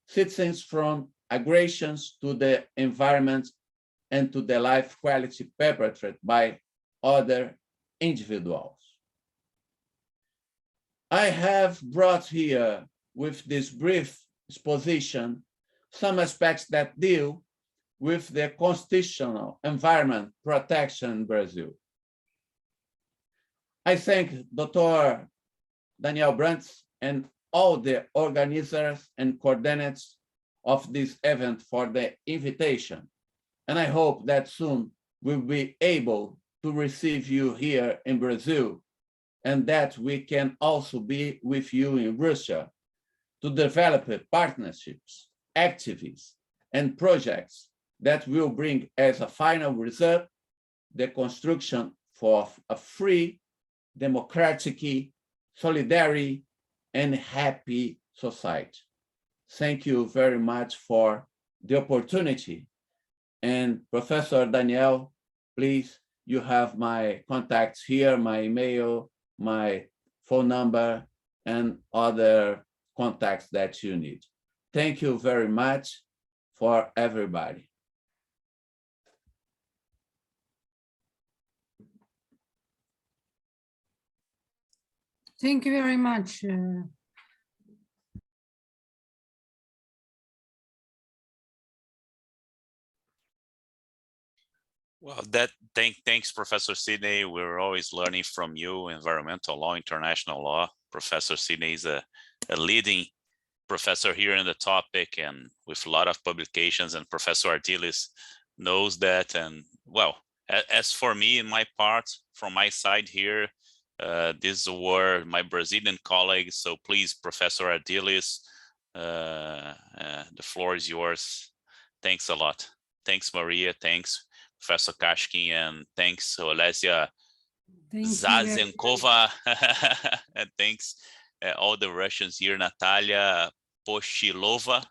citizens from aggressions to the environment and to the life quality perpetrated by other individuals. I have brought here with this brief exposition some aspects that deal with the constitutional environment protection in Brazil. I thank Dr. Daniel Brandt and all the organizers and coordinators of this event for the invitation. And I hope that soon we'll be able to receive you here in Brazil, and that we can also be with you in Russia to develop partnerships, activities, and projects that will bring as a final result the construction for a free, democratic, solidarity, and happy society. Thank you very much for the opportunity. And Professor Daniel, please, you have my contacts here, my email, my phone number, and other contacts that you need. Thank you very much for everybody. Thank you very much. Well, thanks, Professor Sidney. We're always learning from you, environmental law, international law. Professor Sidney is a leading professor here in the topic and with a lot of publications, and Professor Ardiles knows that. And well, as for me, in my part, from my side here, these were my Brazilian colleagues. So please, Professor Ardiles, the floor is yours. Thanks a lot. Thanks, Maria. Thanks, Professor Kashkin, and thanks, Olesia Zazenkova. And thanks all the Russians here, Natalia Poshilova,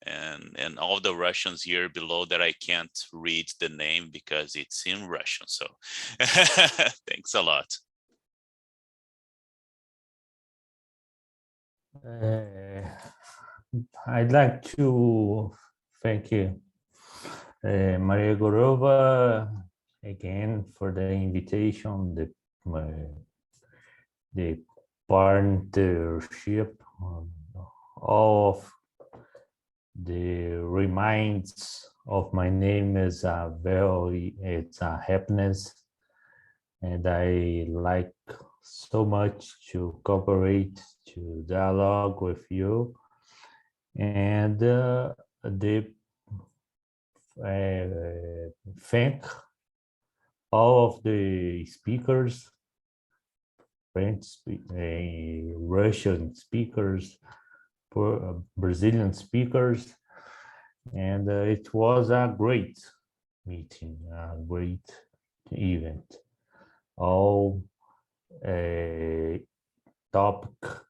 and all the Russians here below that I can't read the name because it's in Russian. So thanks a lot. I'd like to thank you, Maria Gorova, again for the invitation, the partnership, all of the reminds of my name is it's a happiness, and I like so much to cooperate, to dialogue with you, and thank all of the speakers, French, Russian speakers, Brazilian speakers, and it was a great meeting, a great event. All topic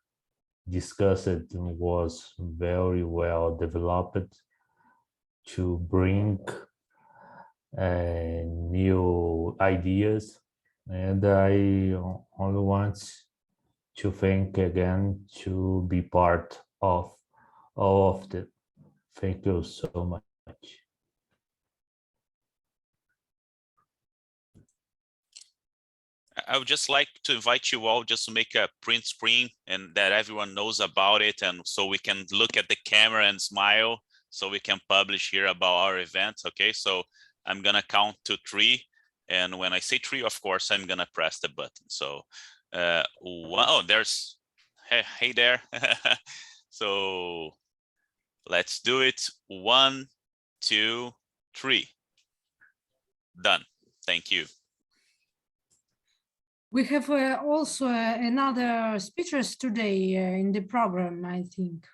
discussed was very well developed to bring new ideas, and I only want to thank again to be part of all of them. Thank you so much. I would just like to invite you all just to make a print screen and that everyone knows about it, and so we can look at the camera and smile, so we can publish here about our event. Okay, so I'm gonna count to 3, and when I say 3, of course, I'm gonna press the button. So wow, there's hey there. So let's do it. 1, 2, 3. Done. Thank you. We have also another speakers today in the program, I think.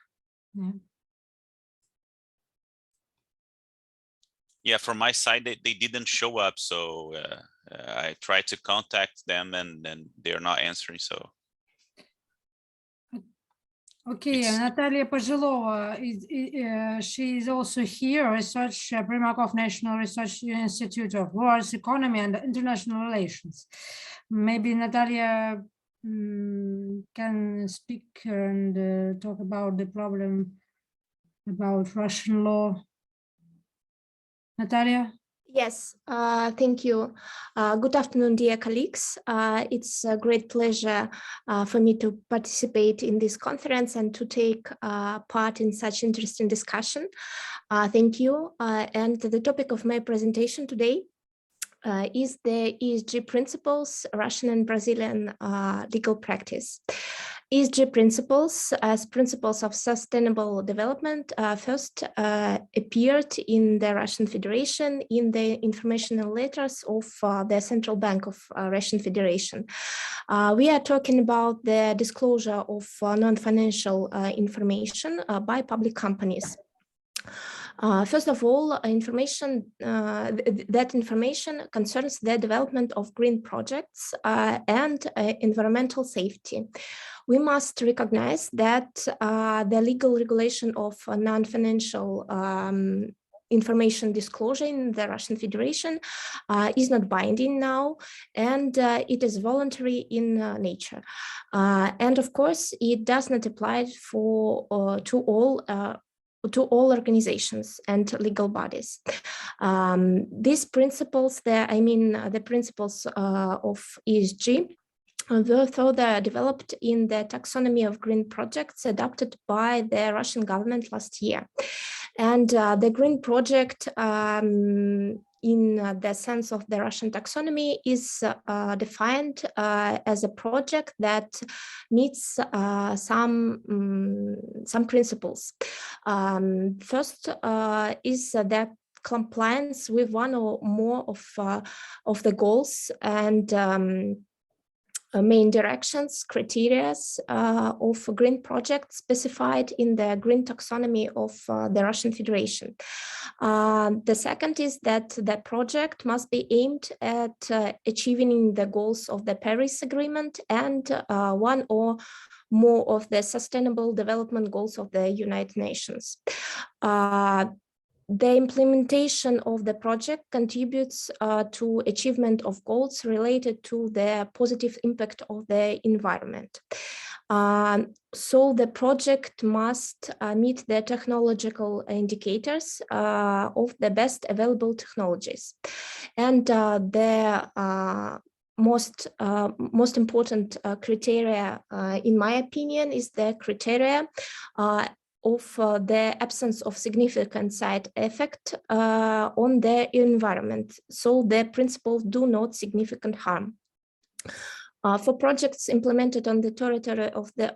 Yeah, from my side, they didn't show up, so I tried to contact them, and they're not answering. So okay, Natalia Pojilova, she is also here, research Primakov National Research Institute of World Economy and International Relations. Maybe Natalia can speak and talk about the problem about Russian law. Natalia? Yes, thank you. Good afternoon, dear colleagues. It's a great pleasure for me to participate in this conference and to take part in such interesting discussion. Thank you. And the topic of my presentation today is the ESG principles, Russian and Brazilian legal practice. ESG principles as principles of sustainable development first appeared in the Russian Federation in the informational letters of the Central Bank of Russian Federation. We are talking about the disclosure of non-financial information by public companies. First of all, that information concerns the development of green projects and environmental safety. We must recognize that the legal regulation of non-financial information disclosure in the Russian Federation is not binding now, and it is voluntary in nature. And of course, it does not apply to all organizations and legal bodies. These principles, the principles of ESG, were further developed in the taxonomy of green projects adopted by the Russian government last year. And the green project, in the sense of the Russian taxonomy, is defined as a project that meets some principles. First is that compliance with one or more of the goals and main directions, criteria of green projects specified in the green taxonomy of the Russian Federation. The second is that the project must be aimed at achieving the goals of the Paris Agreement and one or more of the Sustainable Development Goals of the United Nations. The implementation of the project contributes to achievement of goals related to the positive impact of the environment. So the project must meet the technological indicators of the best available technologies. And the most important criteria, in my opinion, is the criteria of the absence of significant side effect on the environment. So the principles do not significant harm. For projects implemented on the territory of the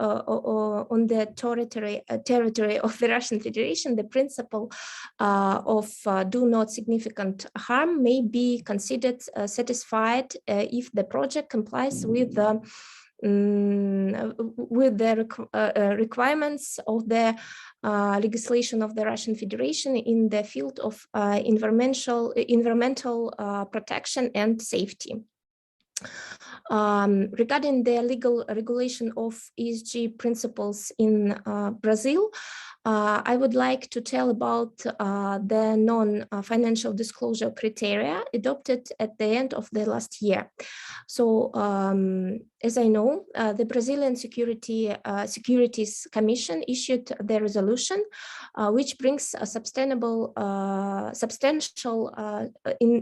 territory of the Russian Federation, the principle of do not significant harm may be considered satisfied if the project complies with the requirements of the legislation of the Russian Federation in the field of environmental protection and safety. Regarding the legal regulation of ESG principles in Brazil, I would like to tell about the non-financial disclosure criteria adopted at the end of the last year. So, as I know, the Brazilian Securities Commission issued the resolution, which brings a substantial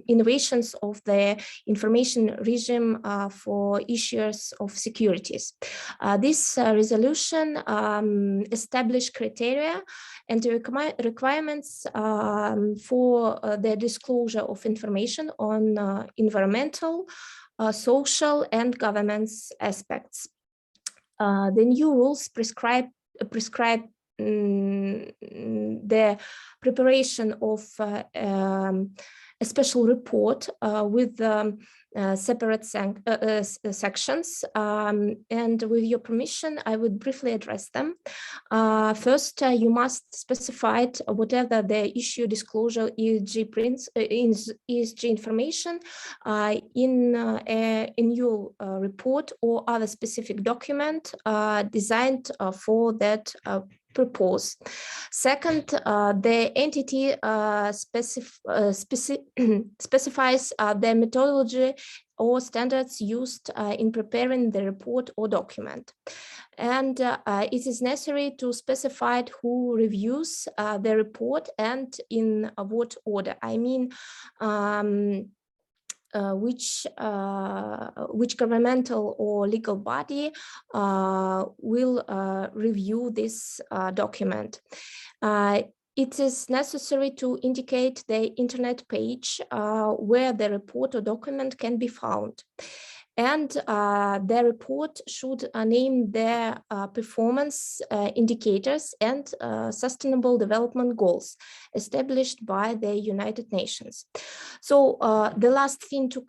innovations of the information regime for issuers of securities. This resolution established criteria and the requirements for the disclosure of information on environmental, social, and governance aspects. The new rules prescribe the preparation of a special report with separate sections, and with your permission, I would briefly address them. First, you must specify whatever the issue disclosure ESG information in a new report or other specific document designed for that purpose. Second, the entity specifies the methodology or standards used in preparing the report or document. And it is necessary to specify who reviews the report and in what order. I mean, which governmental or legal body will review this document. It is necessary to indicate the internet page where the report or document can be found. And their report should name their performance indicators and sustainable development goals established by the United Nations. So the last thing to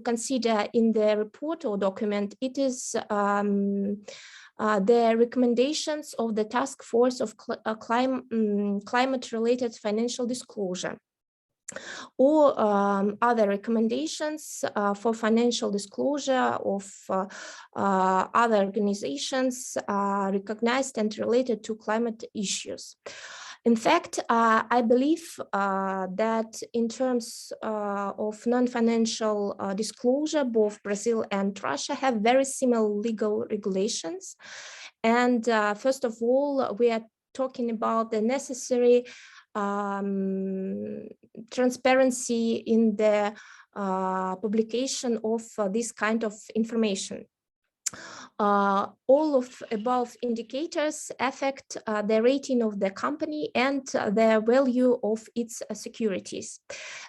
consider in the report or document, it is the recommendations of the task force of climate-related financial disclosure, or other recommendations for financial disclosure of other organizations recognized and related to climate issues. In fact, I believe that in terms of non-financial disclosure, both Brazil and Russia have very similar legal regulations. And first of all, we are talking about the necessary transparency in the publication of this kind of information. All of above indicators affect the rating of the company and the value of its securities.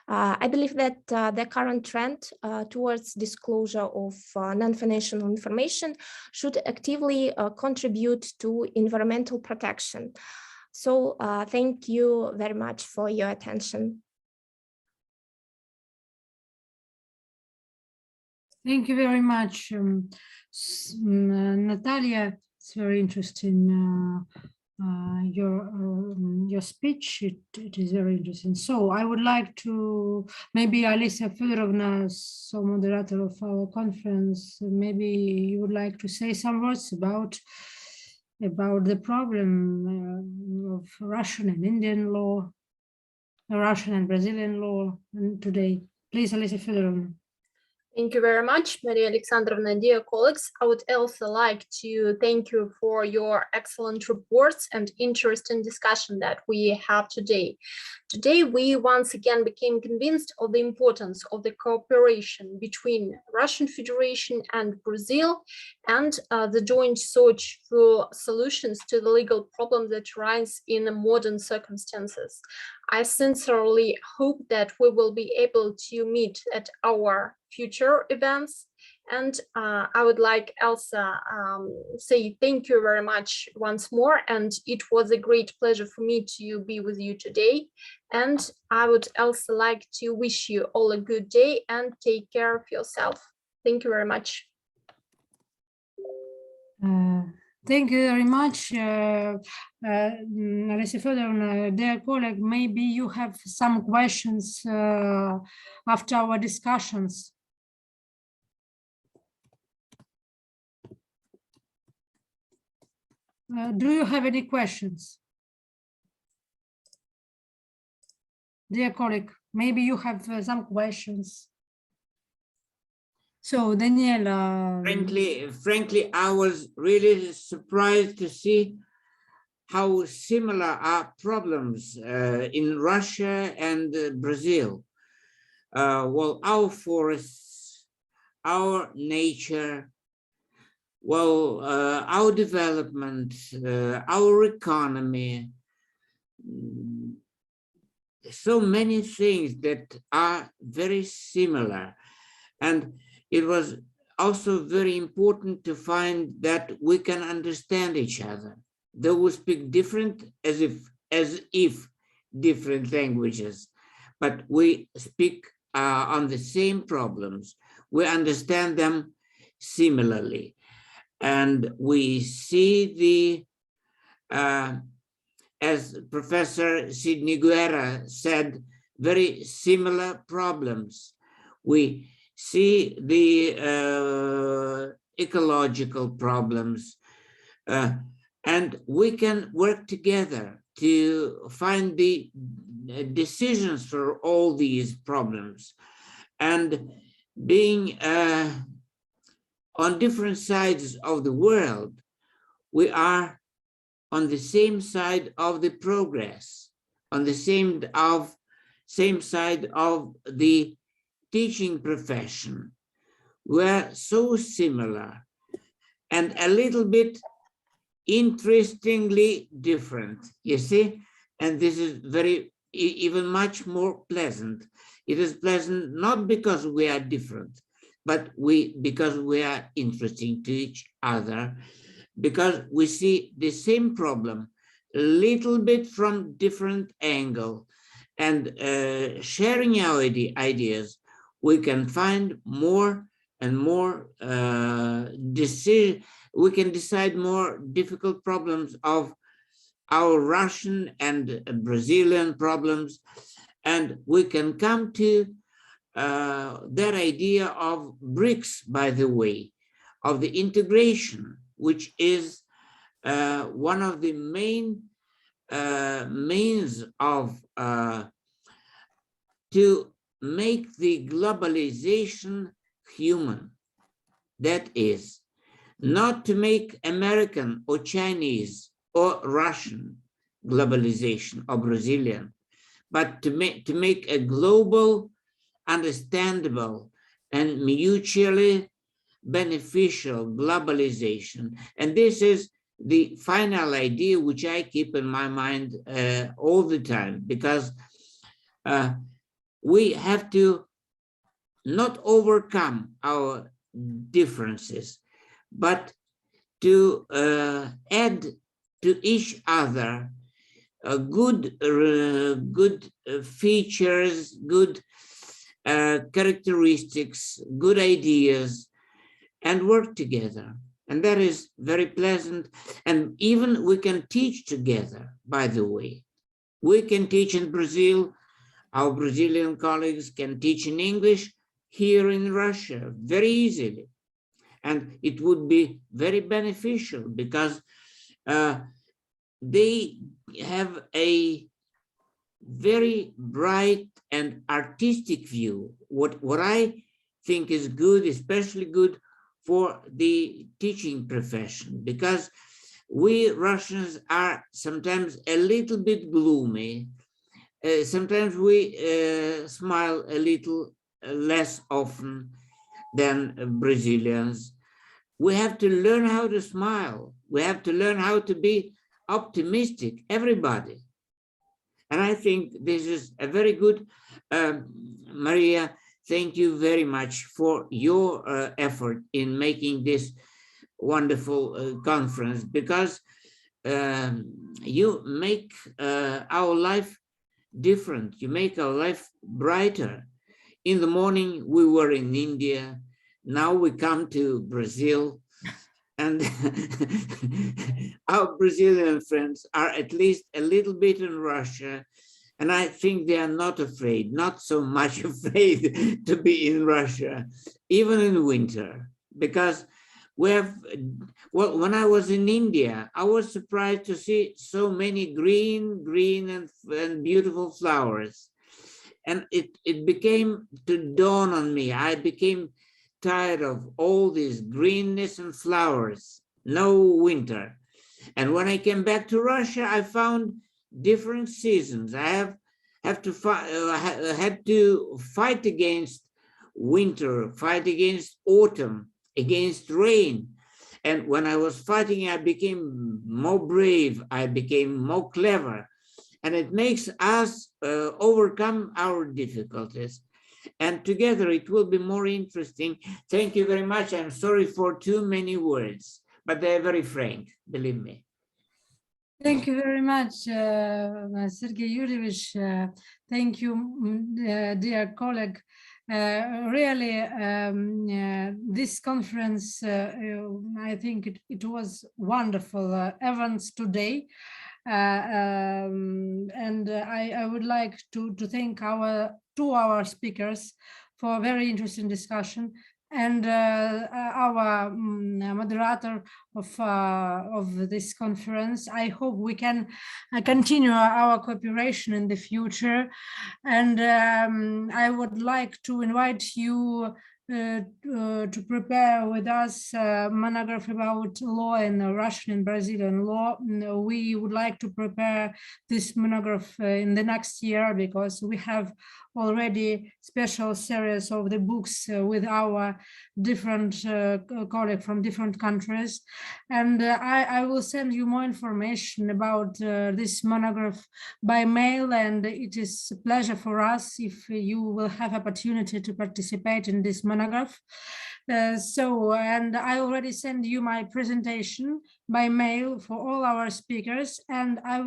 I believe that the current trend towards disclosure of non-financial information should actively contribute to environmental protection. So thank you very much for your attention. Thank you very much, Natalia. It's very interesting, your speech. It is very interesting. So I would like to, maybe Alisa Fedorovna, so moderator of our conference, maybe you would like to say some words about the problem of Russian and Indian law, Russian and Brazilian law today. Please, Alisa Fedorovna. Thank you very much, Maria Alexandrovna. Dear colleagues, I would also like to thank you for your excellent reports and interesting discussion that we have today. Today, we once again became convinced of the importance of the cooperation between Russian Federation and Brazil, and the joint search for solutions to the legal problems that arise in modern circumstances. I sincerely hope that we will be able to meet at our future events. And I would like Elsa say thank you very much once more. And it was a great pleasure for me to be with you today. And I would also like to wish you all a good day and take care of yourself. Thank you very much. Thank you very much, Alisa Fedorovna. Dear colleague, maybe you have some questions after our discussions. Do you have any questions? Dear colleague, maybe you have some questions. So, Daniela. Frankly, I was really surprised to see how similar our problems in Russia and Brazil. Well, our forests, our nature, well, our development, our economy, so many things that are very similar. And it was also very important to find that we can understand each other. Though we speak different, as if different languages, but we speak on the same problems. We understand them similarly. And we see as Professor Sidney Guerra said, very similar problems. We see the ecological problems, and we can work together to find the decisions for all these problems. And being on different sides of the world, we are on the same side of the progress, on the same side of the teaching profession. We're so similar and a little bit interestingly different, you see? And this is even much more pleasant. It is pleasant not because we are different, but because we are interesting to each other, because we see the same problem a little bit from different angle, and sharing our ideas, we can find more and more we can decide more difficult problems of our Russian and Brazilian problems, and we can come to that idea of BRICS, by the way, of the integration, which is one of the main means of to make the globalization human. That is, not to make American or Chinese or Russian globalization or Brazilian, but to make a global, understandable, and mutually beneficial globalization. And this is the final idea which I keep in my mind all the time, because we have to not overcome our differences, but to add to each other good features, good characteristics, good ideas, and work together. And that is very pleasant. And even we can teach together, by the way. We can teach in Brazil, our Brazilian colleagues can teach in English here in Russia very easily. And it would be very beneficial because they have a very bright and artistic view. What I think is good, especially good for the teaching profession, because we Russians are sometimes a little bit gloomy. Sometimes we smile a little less often than Brazilians. We have to learn how to smile. We have to learn how to be optimistic, everybody. And I think this is a very good, Maria, thank you very much for your effort in making this wonderful conference, because you make our life different. You make our life brighter. In the morning, we were in India. Now we come to Brazil. And our Brazilian friends are at least a little bit in Russia. And I think they are not afraid, not so much afraid to be in Russia, even in winter, because we have, well, when I was in India, I was surprised to see so many green and beautiful flowers. And it became to dawn on me. I became tired of all this greenness and flowers, no winter. And when I came back to Russia, I found different seasons. I had to fight against winter, fight against autumn, against rain. And when I was fighting, I became more brave, I became more clever. And it makes us overcome our difficulties. And together it will be more interesting. Thank you very much. I'm sorry for too many words, but they're very frank, believe me. Thank you very much, Sergey Yuryevich. Thank you, dear colleague. Really, this conference, I think it was wonderful events today. And I would like to thank our speakers for a very interesting discussion, and our moderator of this conference. I hope we can continue our cooperation in the future. And I would like to invite you to prepare with us a monograph about law in Russian and Brazilian law. We would like to prepare this monograph in the next year, because we have already special series of the books with our different colleagues from different countries. And I will send you more information about this monograph by mail, and it is a pleasure for us if you will have opportunity to participate in this monograph. And I already send you my presentation by mail for all our speakers, and I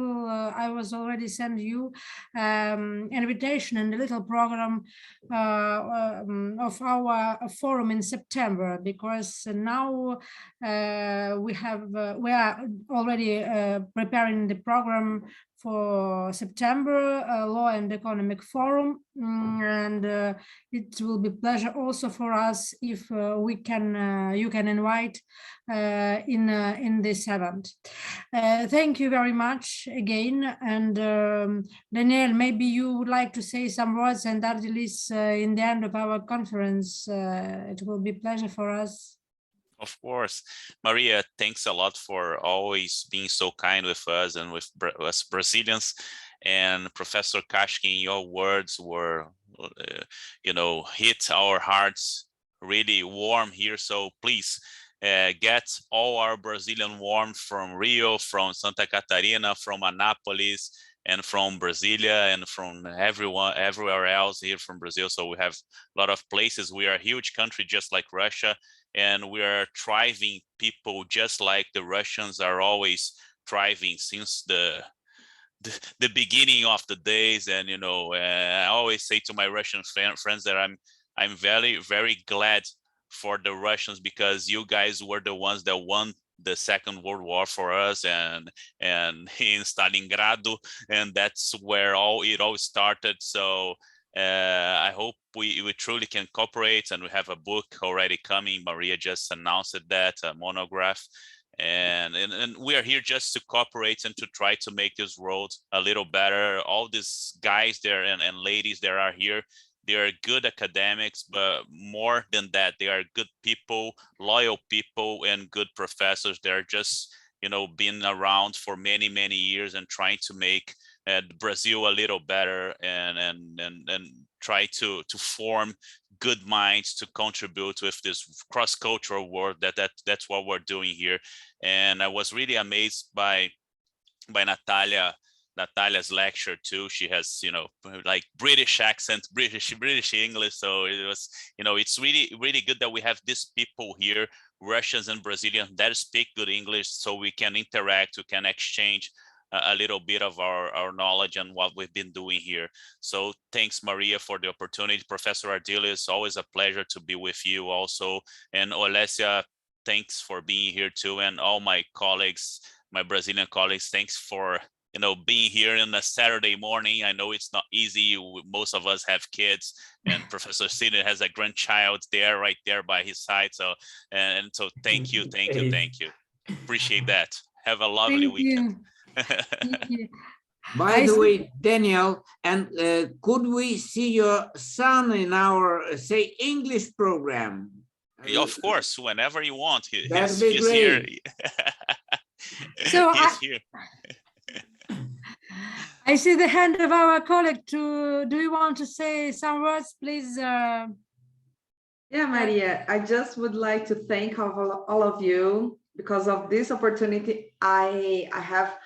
was already send you an invitation and a little program of our forum in September, because now we are already preparing the program for September Law and Economic Forum, and it will be pleasure also for us if you can invite in this event. Thank you very much again, and Daniel, maybe you would like to say some words, and Ardilis in the end of our conference. It will be pleasure for us. Of course. Maria, thanks a lot for always being so kind with us and with us Brazilians. And Professor Kashkin, your words were, hit our hearts really warm here. So please get all our Brazilian warmth from Rio, from Santa Catarina, from Anápolis, and from Brasilia, and from everywhere else here from Brazil. So we have a lot of places. We are a huge country, just like Russia. And we are thriving people just like the Russians are always thriving since the beginning of the days. And I always say to my Russian friends that I'm very, very glad for the Russians, because you guys were the ones that won the Second World War for us, and in Stalingrad, and that's where it all started. So I hope we truly can cooperate, and we have a book already coming. Maria just announced that, a monograph, and we are here just to cooperate and to try to make this world a little better. All these guys there and ladies that are here, they are good academics, but more than that, they are good people, loyal people, and good professors. They're just been around for many, many years and trying to make Brazil a little better, and try to form good minds to contribute with this cross-cultural world. That's what we're doing here. And I was really amazed by Natalia's lecture too. She has like British accent, British English. So it was it's really, really good that we have these people here, Russians and Brazilians, that speak good English, so we can interact, we can exchange a little bit of our knowledge and what we've been doing here. So thanks, Maria, for the opportunity. Professor Ardilis, it's always a pleasure to be with you also. And Olesia, thanks for being here too. And all my colleagues, my Brazilian colleagues, thanks for being here on a Saturday morning. I know it's not easy. Most of us have kids, and Professor Sidney has a grandchild right there by his side. So thank you. Appreciate that. Have a lovely weekend. Thank you. By the way, Daniel, and could we see your son in our, say, English program? Of course, whenever you want. That'd be great. So he's here. I see the hand of our colleague. Do you want to say some words, please? Yeah, Maria, I just would like to thank all of you. Because of this opportunity, I have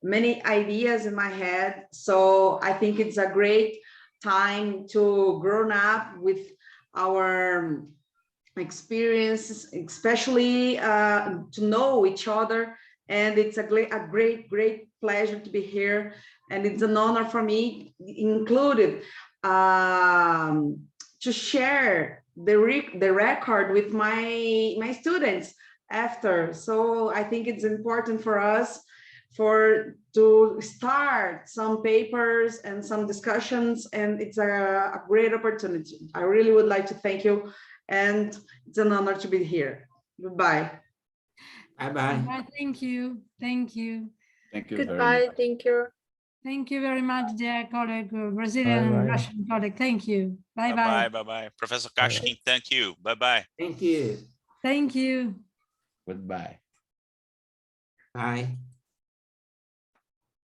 many ideas in my head. So I think it's a great time to grow up with our experiences, especially to know each other. And it's a great pleasure to be here. And it's an honor for me, included, to share the record with my students after. So I think it's important for us to start some papers and some discussions, and it's a great opportunity. I really would like to thank you, and it's an honor to be here. Goodbye. Bye-bye. Thank you. Thank you. Thank you. Goodbye. Thank you. Thank you very much, dear colleague, Brazilian and Russian colleague. Thank you. Bye-bye. Bye-bye. Professor Kashkin, thank you. Bye-bye. Thank you. Thank you. Goodbye. Bye.